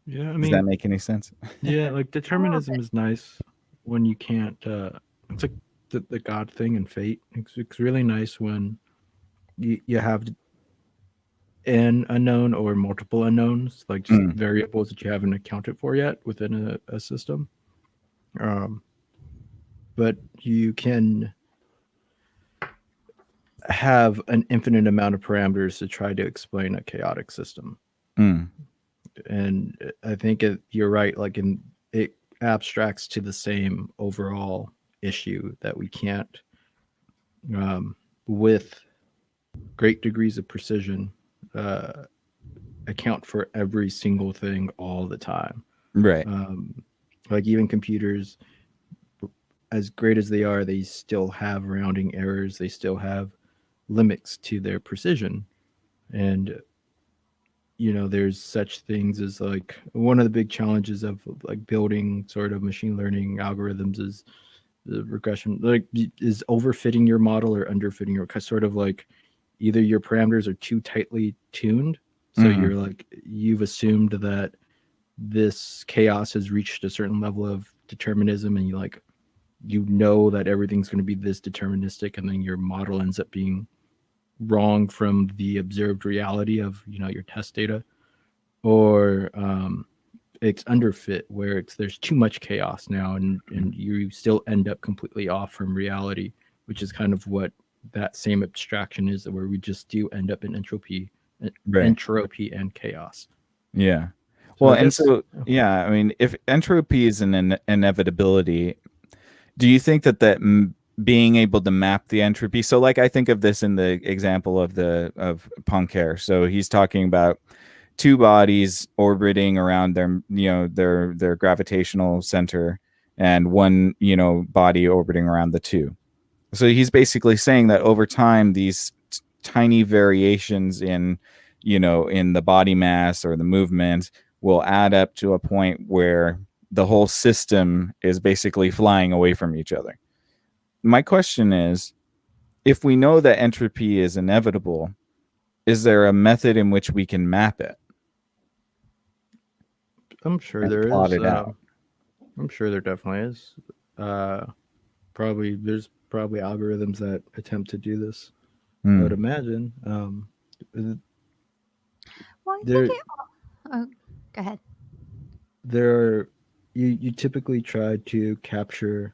Yeah, I Does that make any sense? yeah, like determinism is nice when you can't. It's like the God thing and fate. It's really nice when you have an unknown or multiple unknowns, like just variables that you haven't accounted for yet within a system. But you can have an infinite amount of parameters to try to explain a chaotic system. And I think you're right. Like it abstracts to the same overall issue that we can't, with great degrees of precision, account for every single thing all the time. Right. Like even computers, as great as they are, they still have rounding errors. They still have limits to their precision. And there's such things as like one of the big challenges of like building sort of machine learning algorithms is the regression, like is overfitting your model or underfitting your, sort of like either your parameters are too tightly tuned. So you're like, you've assumed that this chaos has reached a certain level of determinism, and you know that everything's going to be this deterministic, and then your model ends up being wrong from the observed reality of your test data, or it's underfit where there's too much chaos now, and you still end up completely off from reality, which is kind of what that same abstraction is, where we just do end up in entropy and chaos. Yeah. Well, I mean, if entropy is an inevitability, do you think that being able to map the entropy? So, like, I think of this in the example of Poincaré. So he's talking about two bodies orbiting around their gravitational center, and one body orbiting around the two. So he's basically saying that over time, these tiny variations in the body mass or the movement will add up to a point where the whole system is basically flying away from each other. My question is, if we know that entropy is inevitable, is there a method in which we can map it? I'm sure there is. I'm sure there definitely is. There's probably algorithms that attempt to do this. I would imagine. Well, go ahead. You typically try to capture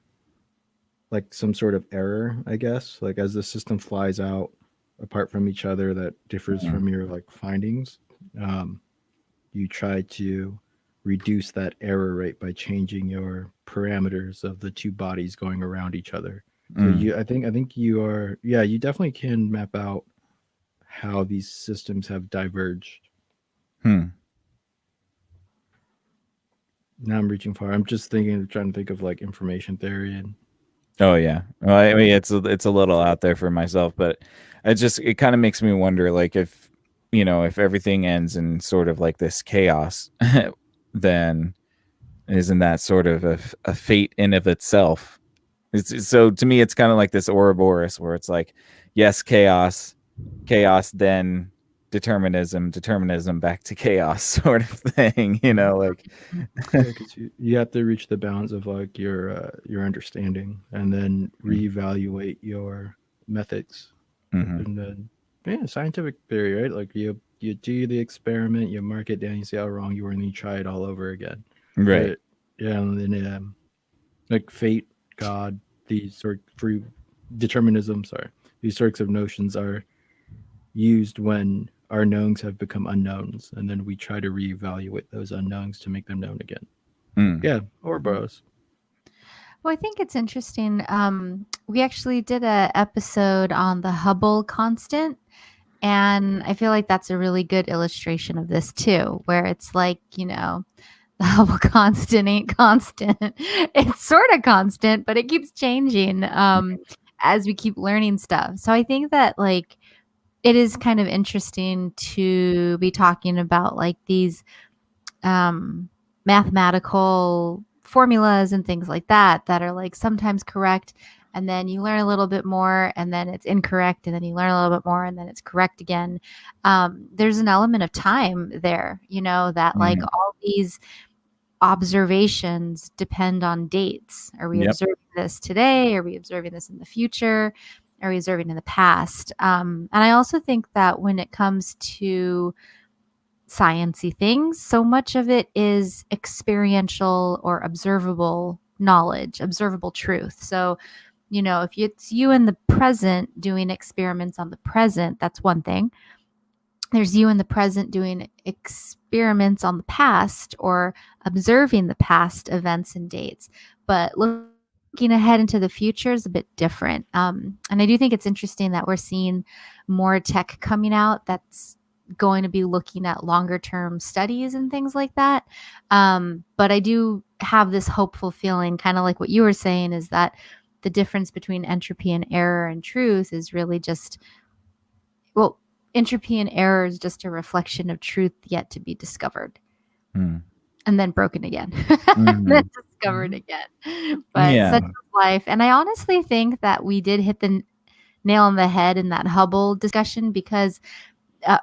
like some sort of error, I guess, like as the system flies out apart from each other that differs from your like findings. You try to reduce that error rate by changing your parameters of the two bodies going around each other. So I think you definitely can map out how these systems have diverged. Now I'm reaching far. I'm just trying to think of like information theory and. Oh yeah, well, I mean it's a little out there for myself, but it kind of makes me wonder, like if everything ends in sort of like this chaos, then isn't that sort of a fate in of itself? So to me, it's kind of like this Ouroboros, where it's like, yes, chaos, chaos, then determinism back to chaos sort of thing, like Yeah, because you have to reach the bounds of like your understanding, and then reevaluate your methods, Mhm. and then yeah, scientific theory, right? Like you do the experiment, you mark it down, you see how wrong you were, and then you try it all over again. Right. Yeah, and then like fate, God, these sort free determinism. Sorry, these sorts of notions are used when our knowns have become unknowns, and then we try to reevaluate those unknowns to make them known again. Mm. Yeah, Ouroboros. Well, I think it's interesting. We actually did a episode on the Hubble constant, and I feel like that's a really good illustration of this too, where it's like, the Hubble constant ain't constant. It's sort of constant, but it keeps changing as we keep learning stuff. So I think that like it is kind of interesting to be talking about like these mathematical formulas and things like that that are like sometimes correct, and then you learn a little bit more and then it's incorrect, and then you learn a little bit more and then it's correct again. There's an element of time there, that like Mm. all these observations depend on dates. Are we Yep. observing this today? Are we observing this in the future? Are we observing in the past? And I also think that when it comes to sciencey things, so much of it is experiential or observable knowledge, observable truth. So, if it's you in the present doing experiments on the present, that's one thing. There's you in the present doing experiments on the past or observing the past events and dates. But looking ahead into the future is a bit different. And I do think it's interesting that we're seeing more tech coming out that's going to be looking at longer term studies and things like that. But I do have this hopeful feeling, kind of like what you were saying, is that the difference between entropy and error and truth is really just, well, entropy and error is just a reflection of truth yet to be discovered Mm. and then broken again, Mhm. then discovered again. But Yeah. such is life. And I honestly think that we did hit the nail on the head in that Hubble discussion because,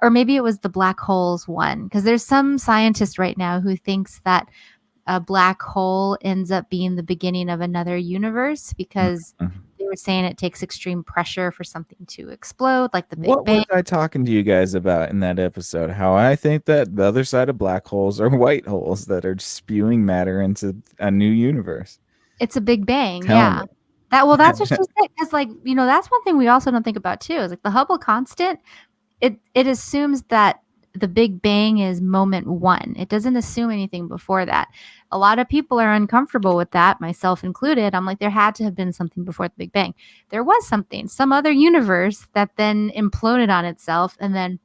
or maybe it was the black holes one, because there's some scientist right now who thinks that a black hole ends up being the beginning of another universe because Mhm. they were saying it takes extreme pressure for something to explode, like the Big What Bang. was I talking to you guys about in that episode? How I think that the other side of black holes are white holes that are spewing matter into a new universe. It's a Big Bang, Tell yeah. me. That's what she said. Because, like, that's one thing we also don't think about too. Is like the Hubble constant. It assumes that the Big Bang is moment one. It doesn't assume anything before that. A lot of people are uncomfortable with that, myself included. I'm like, there had to have been something before the Big Bang. There was something, some other universe that then imploded on itself and then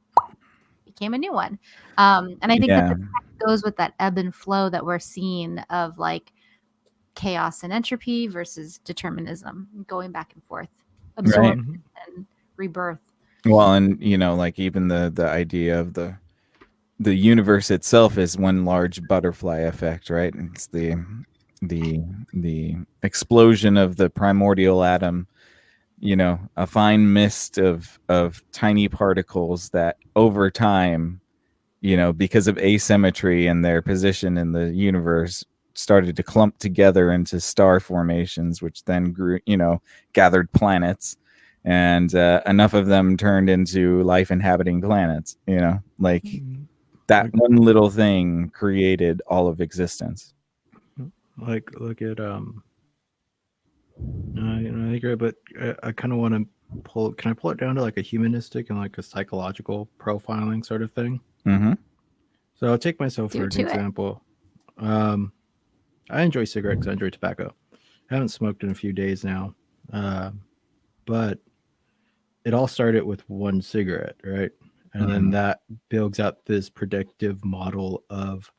became a new one. And I think that Yeah. this kind of goes with that ebb and flow that we're seeing of like chaos and entropy versus determinism, going back and forth, Right. absorption and rebirth. Well, and like even the idea of the universe itself is one large butterfly effect, right? It's the explosion of the primordial atom, a fine mist of tiny particles that over time, because of asymmetry and their position in the universe, started to clump together into star formations, which then grew, gathered planets, and enough of them turned into life inhabiting planets, like that Like, one little thing created all of existence. like look at I agree, but I kind of want to pull. Can I pull it down to like a humanistic and like a psychological profiling sort of thing? Mm-hmm. So I'll take myself Do for it an to it. example. I enjoy cigarettes. I enjoy tobacco. I haven't smoked in a few days now, but it all started with one cigarette, right? And then that builds up this predictive model of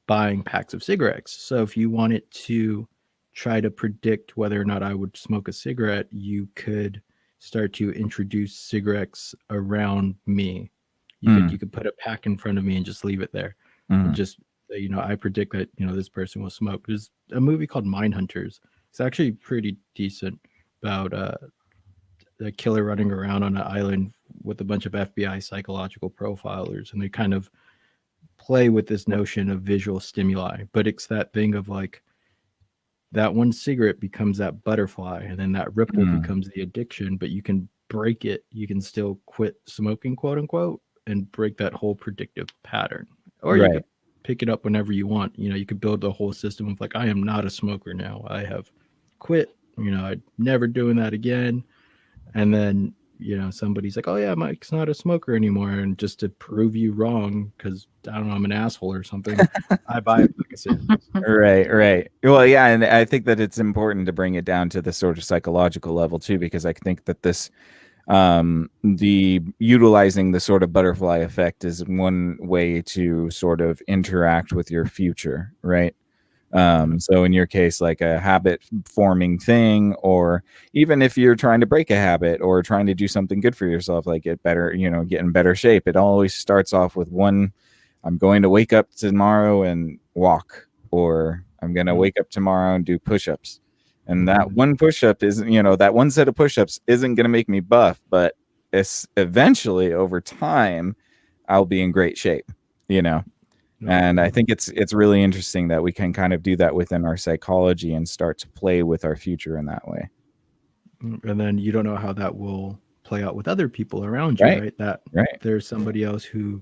buying packs of cigarettes. So if you wanted to try to predict whether or not I would smoke a cigarette, you could start to introduce cigarettes around me. You could put a pack in front of me and just leave it there, and just say, I predict that this person will smoke. There's a movie called Mindhunters. It's actually pretty decent about the killer running around on an island with a bunch of FBI psychological profilers, and they kind of play with this notion of visual stimuli. But it's that thing of like that one cigarette becomes that butterfly, and then that ripple becomes the addiction, but you can break it. You can still quit smoking, quote unquote, and break that whole predictive pattern. Or you could pick it up whenever you want. You know, you could build the whole system of like, I am not a smoker now. I have quit. You know, I'm never doing that again. And then, you know, somebody's like, oh yeah, Mike's not a smoker anymore. And just to prove you wrong, because I don't know, I'm an asshole or something, I buy it, like I said. Right. Well, yeah, and I think that it's important to bring it down to the sort of psychological level too, because I think that this the utilizing the sort of butterfly effect is one way to sort of interact with your future, right? So in your case, like a habit forming thing, or even if you're trying to break a habit or trying to do something good for yourself, like get better, you know, get in better shape, it always starts off with one: I'm going to wake up tomorrow and walk, or I'm going to wake up tomorrow and do push-ups. And that one push-up isn't, you know, that one set of push-ups isn't going to make me buff, but it's eventually over time, I'll be in great shape, you know? And I think it's really interesting that we can kind of do that within our psychology and start to play with our future in that way. And then you don't know how that will play out with other people around you, right? That there's somebody else who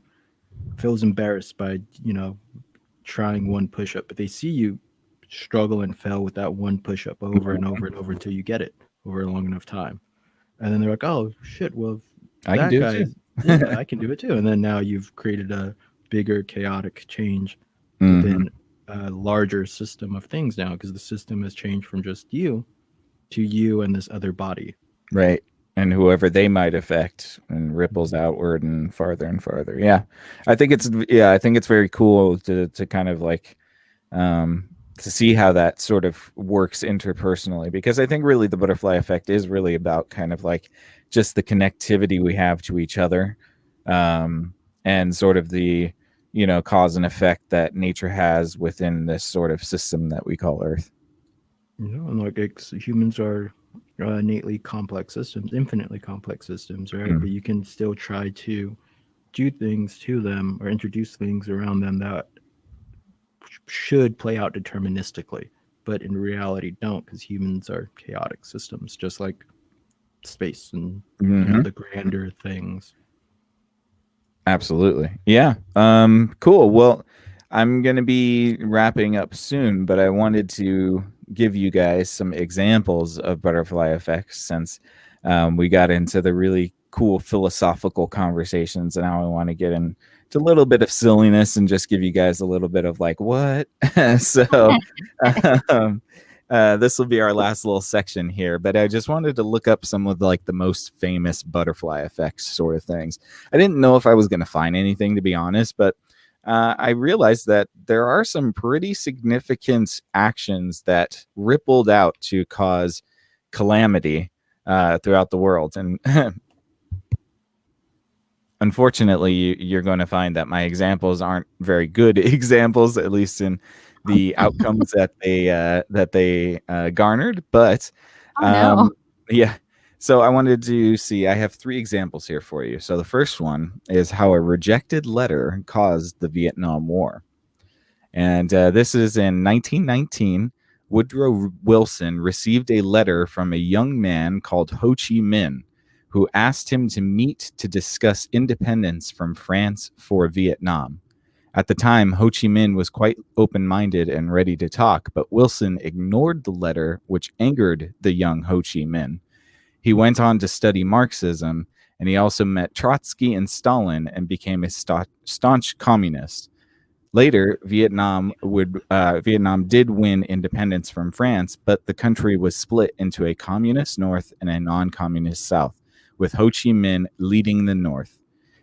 feels embarrassed by, you know, trying one push-up, but they see you struggle and fail with that one push-up over and over and over until you get it over a long enough time. And then they're like, oh shit, well, I can do it too. Yeah, I can do it too. And then now you've created a bigger chaotic change within a larger system of things now, because the system has changed from just you to you and this other body. Right. And whoever they might affect, and ripples outward and farther and farther. Yeah. I think it's very cool to kind of like to see how that sort of works interpersonally, because I think really the butterfly effect is really about kind of like just the connectivity we have to each other, and sort of the, you know, cause and effect that nature has within this sort of system that we call Earth. You know, and like humans are innately complex systems, infinitely complex systems, right? But you can still try to do things to them or introduce things around them that should play out deterministically, but in reality don't, because humans are chaotic systems, just like space and you know, the grander things. Absolutely. Yeah. Cool. Well, I'm going to be wrapping up soon, but I wanted to give you guys some examples of butterfly effects, since we got into the really cool philosophical conversations, and now I want to get into a little bit of silliness and just give you guys a little bit of like, what? So this will be our last little section here, but I just wanted to look up some of like the most famous butterfly effects sort of things. I didn't know if I was going to find anything, to be honest, but I realized that there are some pretty significant actions that rippled out to cause calamity throughout the world. And unfortunately, you're going to find that my examples aren't very good examples, at least in the outcomes that they garnered. But yeah. So I wanted to see, I have 3 examples here for you. So the first one is how a rejected letter caused the Vietnam War. And this is in 1919. Woodrow Wilson received a letter from a young man called Ho Chi Minh, who asked him to meet to discuss independence from France for Vietnam. At the time, Ho Chi Minh was quite open-minded and ready to talk, but Wilson ignored the letter, which angered the young Ho Chi Minh. He went on to study Marxism, and he also met Trotsky and Stalin and became a staunch communist. Later, Vietnam did win independence from France, but the country was split into a communist North and a non-communist South, with Ho Chi Minh leading the North.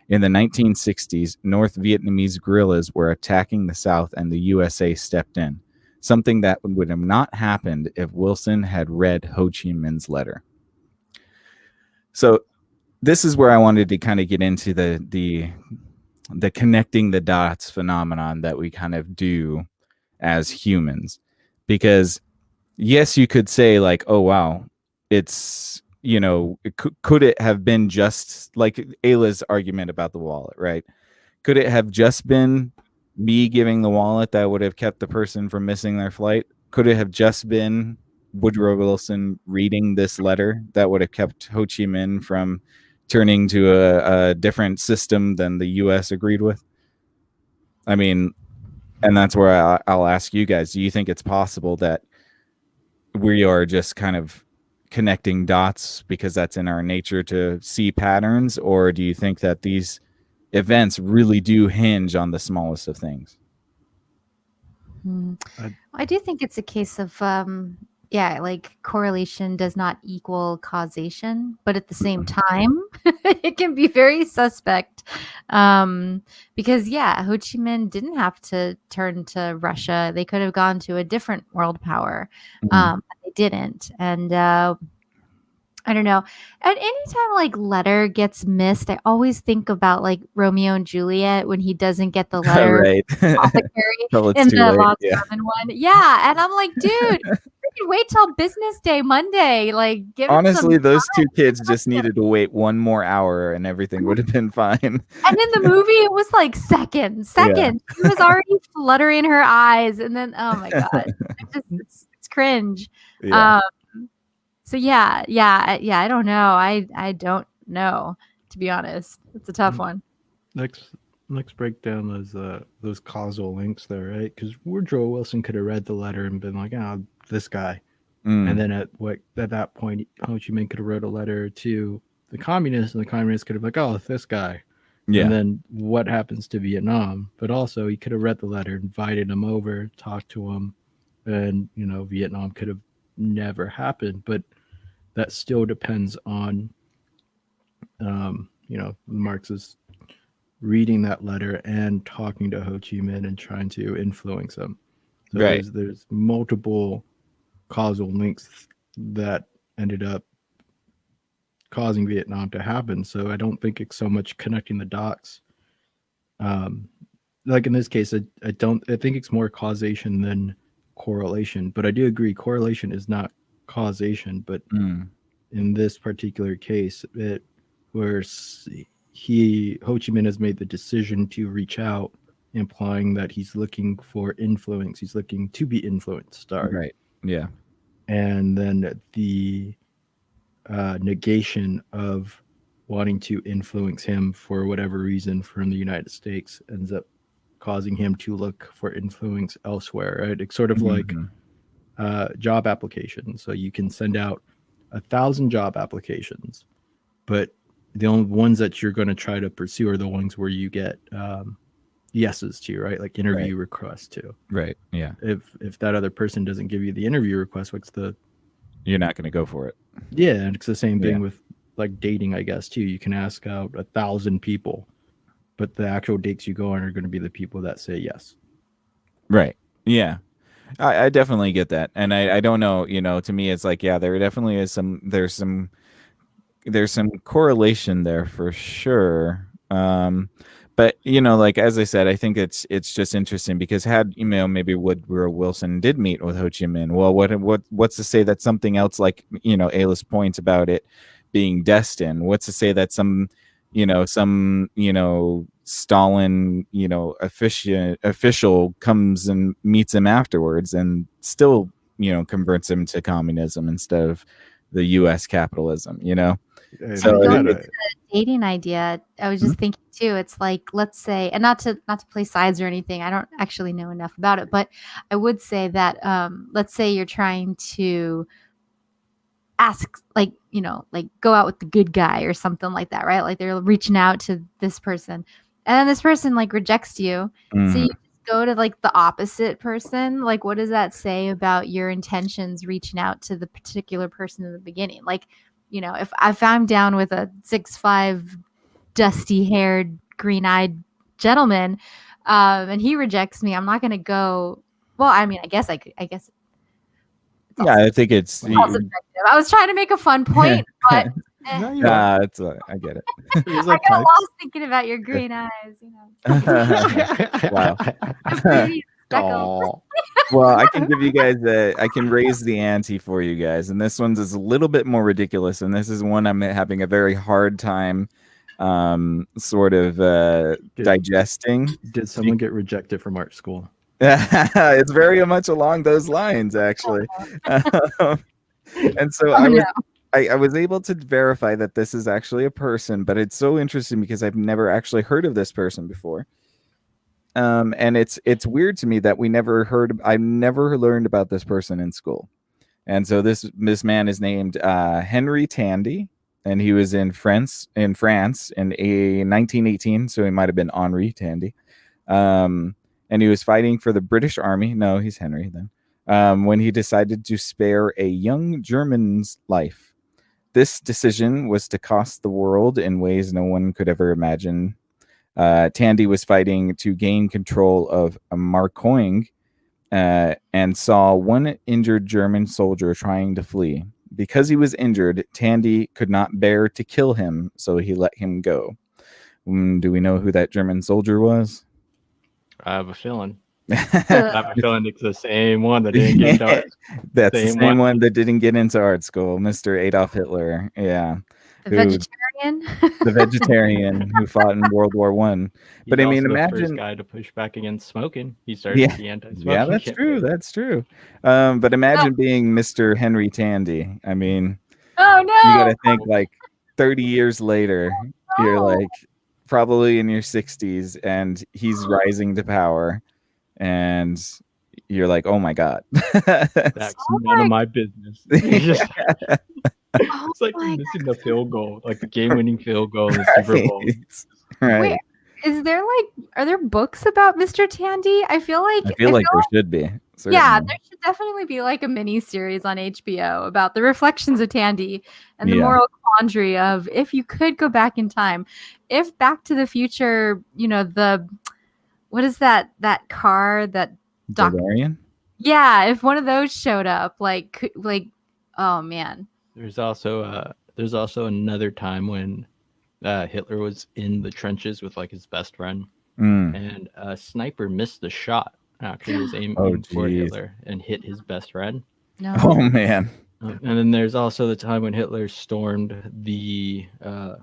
In the 1960s, North Vietnamese guerrillas were attacking the South, and the USA stepped in, something that would have not happened if Wilson had read Ho Chi Minh's letter. So this is where I wanted to kind of get into the connecting the dots phenomenon that we kind of do as humans. Because yes, you could say like, oh, wow, it's could it have been just like Ayla's argument about the wallet, right? Could it have just been me giving the wallet that would have kept the person from missing their flight? Could it have just been Woodrow Wilson reading this letter that would have kept Ho Chi Minh from turning to a different system than the U.S. agreed with? I mean, and that's where I'll ask you guys, do you think it's possible that we are just kind of connecting dots because that's in our nature to see patterns, or do you think that these events really do hinge on the smallest of things? I do think it's a case of like correlation does not equal causation, but at the same time it can be very suspect, because Ho Chi Minh didn't have to turn to Russia. They could have gone to a different world power, but they didn't. And I don't know. At any time like letter gets missed, I always think about like Romeo and Juliet when he doesn't get the letter Right. apothecary in the Lost Woman one. Yeah, and I'm like, dude, freaking wait till business day Monday. Like, give honestly, it some those time. two kids just needed to wait one more hour, and everything would have been fine. And in the movie, it was like seconds. Yeah. She was already fluttering her eyes, and then oh my god, it's cringe. Yeah. So yeah, I don't know. I don't know, to be honest. It's a tough one. Let's break down those causal links there, right? Because Woodrow Wilson could have read the letter and been like, "Oh, this guy," and then at that point, Ho Chi Minh could have wrote a letter to the communists, and the communists could have been like, "Oh, this guy." Yeah. And then what happens to Vietnam? But also, he could have read the letter, invited him over, talked to him, and Vietnam could have never happened. But that still depends on, Marxist reading that letter and talking to Ho Chi Minh and trying to influence him. So right. There's multiple causal links that ended up causing Vietnam to happen. So I don't think it's so much connecting the dots. Like in this case, I think it's more causation than correlation. But I do agree, correlation is not causation. But in this particular case, where Ho Chi Minh has made the decision to reach out, implying that he's looking for influence. He's looking to be influenced. Right. Yeah. And then the negation of wanting to influence him for whatever reason from the United States ends up causing him to look for influence elsewhere. Right? It's sort of like job applications. So you can send out 1,000 job applications, but the only ones that you're going to try to pursue are the ones where you get yeses to, right? Like interview requests to. Right. Yeah. If that other person doesn't give you the interview request, you're not going to go for it. Yeah, and it's the same thing with like dating, I guess, too. You can ask out 1,000 people, but the actual dates you go on are going to be the people that say yes. Right. Yeah. I definitely get that. And I don't know, to me, it's like, there definitely is there's some correlation there for sure. But, like, as I said, I think it's just interesting because had, maybe Woodrow Wilson did meet with Ho Chi Minh. Well, what's to say that something else, like, Ayla's points about it being destined? What's to say that some Stalin, official comes and meets him afterwards and still, converts him to communism instead of the U.S. capitalism, So it's a dating idea. I was just thinking too. It's like, let's say, and not to play sides or anything. I don't actually know enough about it, but I would say that let's say you're trying to ask, like, go out with the good guy or something like that, right? Like they're reaching out to this person, and then this person like rejects you. So you just go to like the opposite person. Like, what does that say about your intentions reaching out to the particular person in the beginning? Like, if I'm down with a 6'5", dusty-haired, green-eyed gentleman, and he rejects me, I'm not going to go. Well, I mean, I guess. Yeah, I think it's. I was trying to make a fun point, but I get it. I got lost thinking about your green eyes. Wow. I'm pretty back over. Aw. Well, I can give you guys I can raise the ante for you guys, and this one's is a little bit more ridiculous, and this is one I'm having a very hard time sort of digesting. Did someone get rejected from art school? It's very much along those lines, actually. And so Oh, I was no. I was able to verify that this is actually a person, but it's so interesting because I've never actually heard of this person before. And it's weird to me that I never learned about this person in school. And so this man is named Henry Tandy, and he was in France in 1918, so he might have been Henri Tandy. And he was fighting for the British Army. No, he's Henry then. When he decided to spare a young German's life. This decision was to cost the world in ways no one could ever imagine. Tandy was fighting to gain control of Marcoing and saw one injured German soldier trying to flee. Because he was injured, Tandy could not bear to kill him, so he let him go. Do we know who that German soldier was? I have a feeling. I have a feeling it's the same one that didn't get into art. That's the same one that didn't get into art school, Mr. Adolf Hitler. Yeah. The vegetarian. The vegetarian who fought in World War One. But I mean, the imagine first guy to push back against smoking. He started the anti-smoking. Yeah, that's campaign. true. That's true. But imagine being Mr. Henry Tandy. I mean, Oh no! you got to think like 30 years later, you're like probably in your 60s, and he's rising to power, and you're like, oh my god, That's none of my business. It's like my missing the field goal, like the game-winning field goal in the Super Bowl. Right. Wait, are there books about Mr. Tandy? I feel like there should be. yeah, Certainly. there should definitely be like a mini series on HBO about the reflections of Tandy and the moral quandary of if you could go back in time, if Back to the Future, what is that car that DeLorean? Yeah, if one of those showed up, oh man. There's also another time when Hitler was in the trenches with like his best friend, and a sniper missed the shot. Actually, he was aiming for Hitler and hit his best friend. No. Oh man. And then there's also the time when Hitler stormed the, I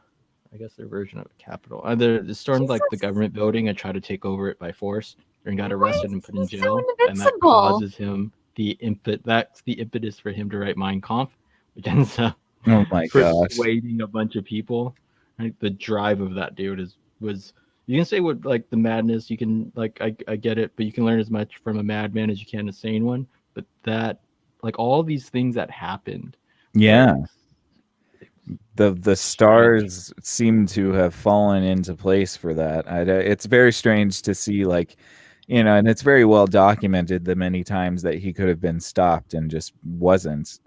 guess their version of the Capitol. They stormed like the government building and tried to take over it by force, and got arrested and put in jail. And that causes him that's the impetus for him to write Mein Kampf, which ends up persuading a bunch of people. Like the drive of that dude was. You can say what like the madness. You can like I get it, but you can learn as much from a madman as you can a sane one. But that like all these things that happened. Yeah. The stars seem to have fallen into place for that. It's very strange to see and it's very well documented the many times that he could have been stopped and just wasn't.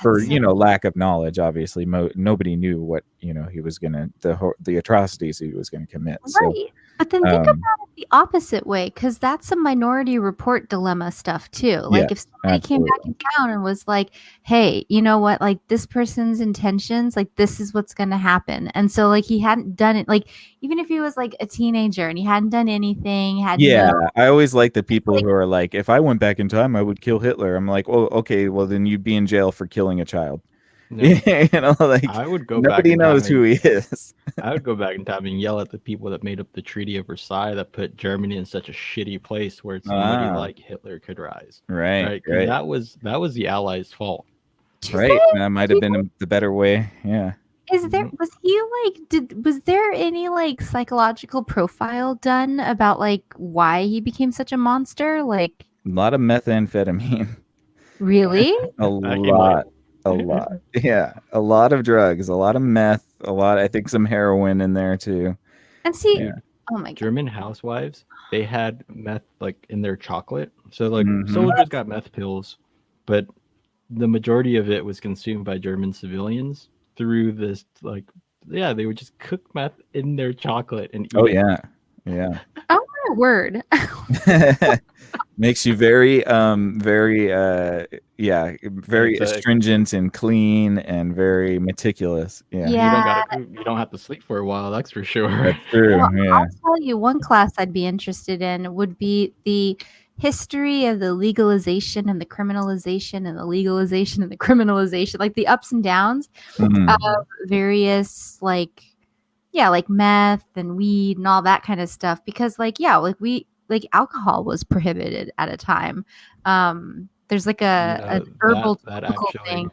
For lack of knowledge, obviously nobody knew what he was gonna the atrocities he was gonna commit. Right, but then think about it the opposite way, because that's a Minority Report dilemma stuff too. Like if somebody came back in town and was like, "Hey, you know what? Like this person's intentions, like this is what's gonna happen," and so like he hadn't done it. Like even if he was like a teenager and he hadn't done anything, I always like the people who are like, if I went back in time, I would kill Hitler. I'm like, oh, okay, well then you'd be in jail for killing a child. No. I would go nobody knows who he is. I would go back in time and yell at the people that made up the Treaty of Versailles that put Germany in such a shitty place where somebody like Hitler could rise. Right. That was the Allies' fault. Right. That might have been the better way. Yeah. Was there any like psychological profile done about like why he became such a monster? Like a lot of methamphetamine. Really? A lot. Yeah. A lot of drugs, a lot of meth, I think some heroin in there too. And see, oh my god. German housewives, they had meth like in their chocolate. So like soldiers got meth pills, but the majority of it was consumed by German civilians through this they would just cook meth in their chocolate and eat it. Yeah. Oh my word. Makes you very astringent and clean and very meticulous. Yeah. You don't have to sleep for a while, that's for sure. That's true. Well, I'll tell you one class I'd be interested in would be the history of the legalization and the criminalization and the legalization and the criminalization, like the ups and downs Mhm. of various like meth and weed and all that kind of stuff, because like alcohol was prohibited at a time. There's like an herbal that topical actually. thing.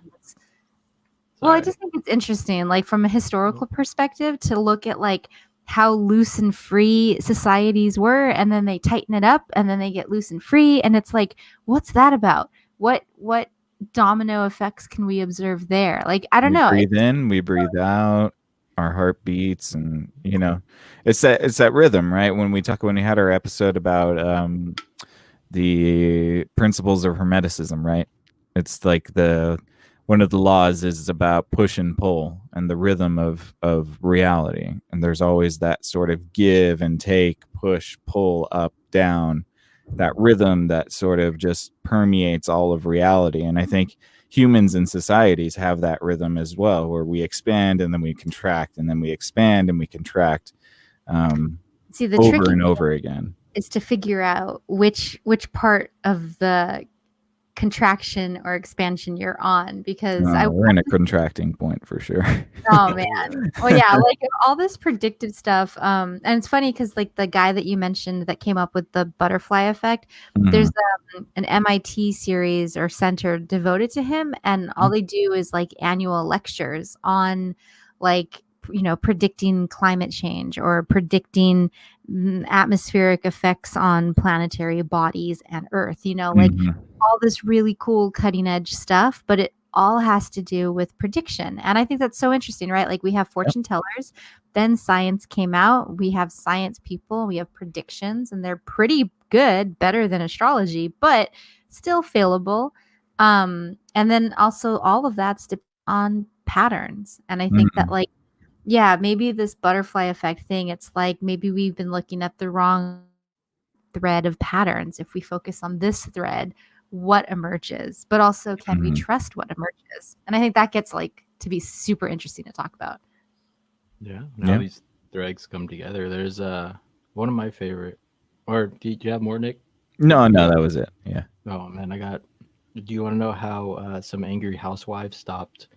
Well, I Sorry. just think it's interesting, like from a historical perspective, to look at like how loose and free societies were, and then they tighten it up, and then they get loose and free, and it's like, what's that about? What domino effects can we observe there? Like, I don't We know. breathe in, we breathe out, our heart beats, and it's that rhythm, right? When we had our episode about the principles of hermeticism, right? It's like one of the laws is about push and pull and the rhythm of reality, and there's always that sort of give and take, push, pull, up, down, that rhythm that sort of just permeates all of reality. And I think humans and societies have that rhythm as well, where we expand and then we contract, and then we expand and we contract, See, the over tricky and thing over again. is to figure out which part of the contraction or expansion you're on, because We're in a contracting point for sure. oh man. Well, yeah, like all this predictive stuff. And it's funny because like the guy that you mentioned that came up with the butterfly effect, there's an MIT series or center devoted to him, and all they do is like annual lectures on like predicting climate change or predicting atmospheric effects on planetary bodies and Earth. Like all this really cool cutting edge stuff, but it all has to do with prediction. And I think that's so interesting, right? Like we have fortune tellers, then science came out, we have science people, we have predictions, and they're pretty good, better than astrology, but still failable. And then also all of that's on patterns. And I think that like, yeah, maybe this butterfly effect thing, it's like maybe we've been looking at the wrong thread of patterns. If we focus on this thread, what emerges, but also can we trust what emerges? And I think that gets like to be super interesting to talk about. Yeah, now these threads come together. There's one of my favorite. Or do you have more, Nick? No, that was it. Yeah. Oh man, do you want to know how some angry housewives stopped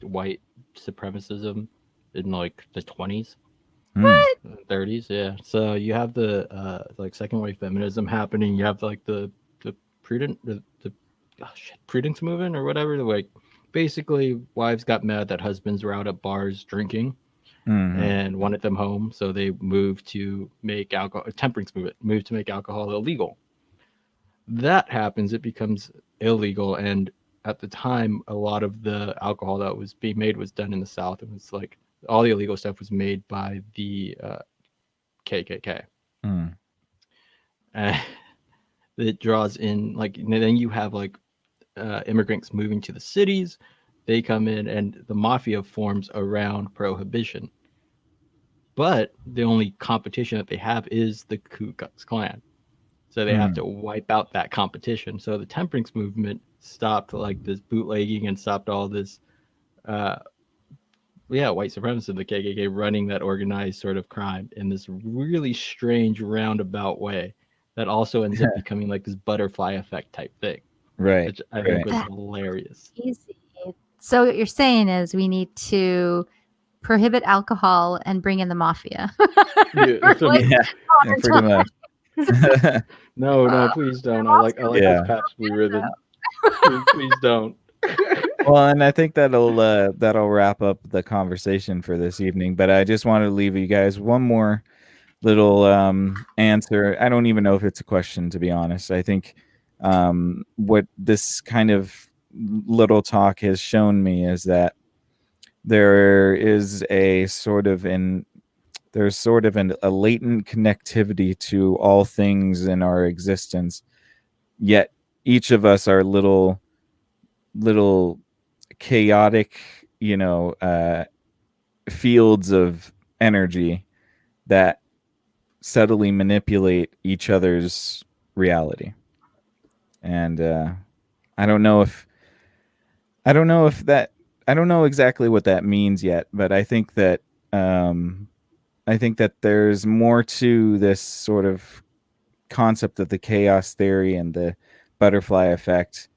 white supremacism in like the 20s? What? 30s? Yeah. So you have the like second wave feminism happening. You have like the prudence movement or whatever. Like basically, wives got mad that husbands were out at bars drinking and wanted them home, so they moved to make alcohol. Temperance movement moved to make alcohol illegal. That happens, it becomes illegal, and at the time, a lot of the alcohol that was being made was done in the South. It was like all the illegal stuff was made by the KKK. It draws in like, and then you have like immigrants moving to the cities. They come in, and the mafia forms around prohibition. But the only competition that they have is the Ku Klux Klan. So they have to wipe out that competition. So the temperance movement stopped like this bootlegging and stopped all this white supremacy, the KKK running that organized sort of crime in this really strange roundabout way that also ends up becoming like this butterfly effect type thing. Right. Which I think was hilarious. Easy. So what you're saying is we need to prohibit alcohol and bring in the mafia. Pretty much. No, please don't. I like this Pabst Blue Ribbon. Please don't. Well, and I think that'll wrap up the conversation for this evening. But I just wanted to leave you guys one more little answer. I don't even know if it's a question, to be honest. I think what this kind of little talk has shown me is that there's sort of a latent connectivity to all things in our existence, yet each of us are little chaotic fields of energy that subtly manipulate each other's reality. And I don't know exactly what that means yet, but I think that there's more to this sort of concept of the chaos theory and the butterfly effect,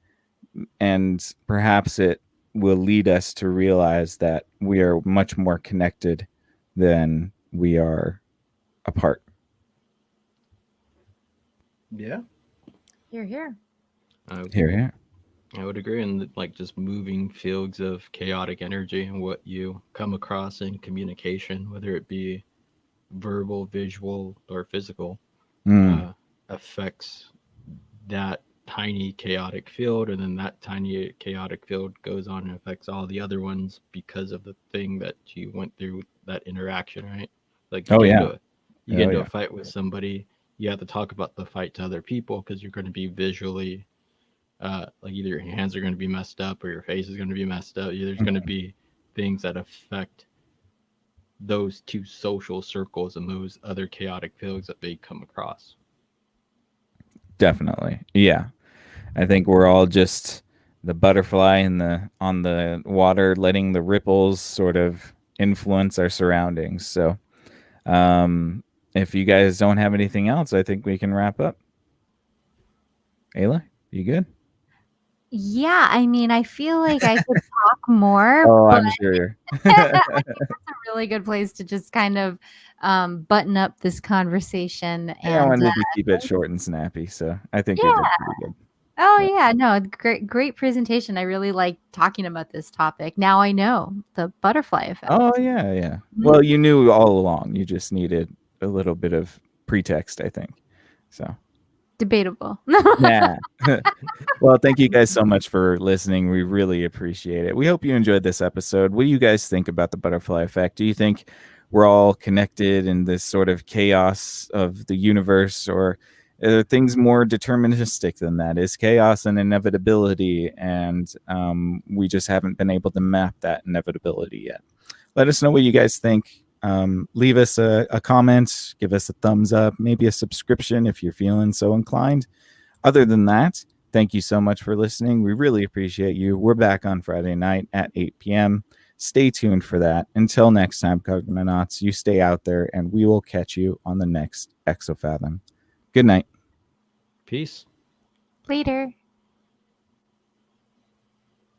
and perhaps it will lead us to realize that we are much more connected than we are apart. Yeah. Here. Here. I would agree. And like just moving fields of chaotic energy and what you come across in communication, whether it be verbal, visual, or physical, affects that tiny chaotic field, and then that tiny chaotic field goes on and affects all the other ones because of the thing that you went through, that interaction, right? Like you get into a fight with somebody, you have to talk about the fight to other people because you're going to be visually like either your hands are going to be messed up or your face is going to be messed up. There's going to be things that affect those two social circles and those other chaotic fields that they come across. Definitely. Yeah. I think we're all just the butterfly on the water, letting the ripples sort of influence our surroundings. So if you guys don't have anything else, I think we can wrap up. Ayla, you good? Yeah, I mean, I feel like I could talk more. Oh, but I'm sure. I think that's a really good place to just kind of button up this conversation. I And wanted to keep it short and snappy, so I think we yeah. did pretty good. Oh yeah, no, great presentation. I really like talking about this topic. Now I know the butterfly effect. Oh yeah. Well, you knew all along. You just needed a little bit of pretext, I think. So Debatable. yeah. Well, thank you guys so much for listening. We really appreciate it. We hope you enjoyed this episode. What do you guys think about the butterfly effect? Do you think we're all connected in this sort of chaos of the universe, or are things more deterministic than that? Is chaos an inevitability, and we just haven't been able to map that inevitability yet? Let us know what you guys think. Leave us a comment, give us a thumbs up, maybe a subscription if you're feeling so inclined. Other than that, thank you so much for listening. We really appreciate you. We're back on Friday night at 8 p.m. Stay tuned for that. Until next time, Cogmonauts, you stay out there, and we will catch you on the next Exofathom. Good night. Peace. Later.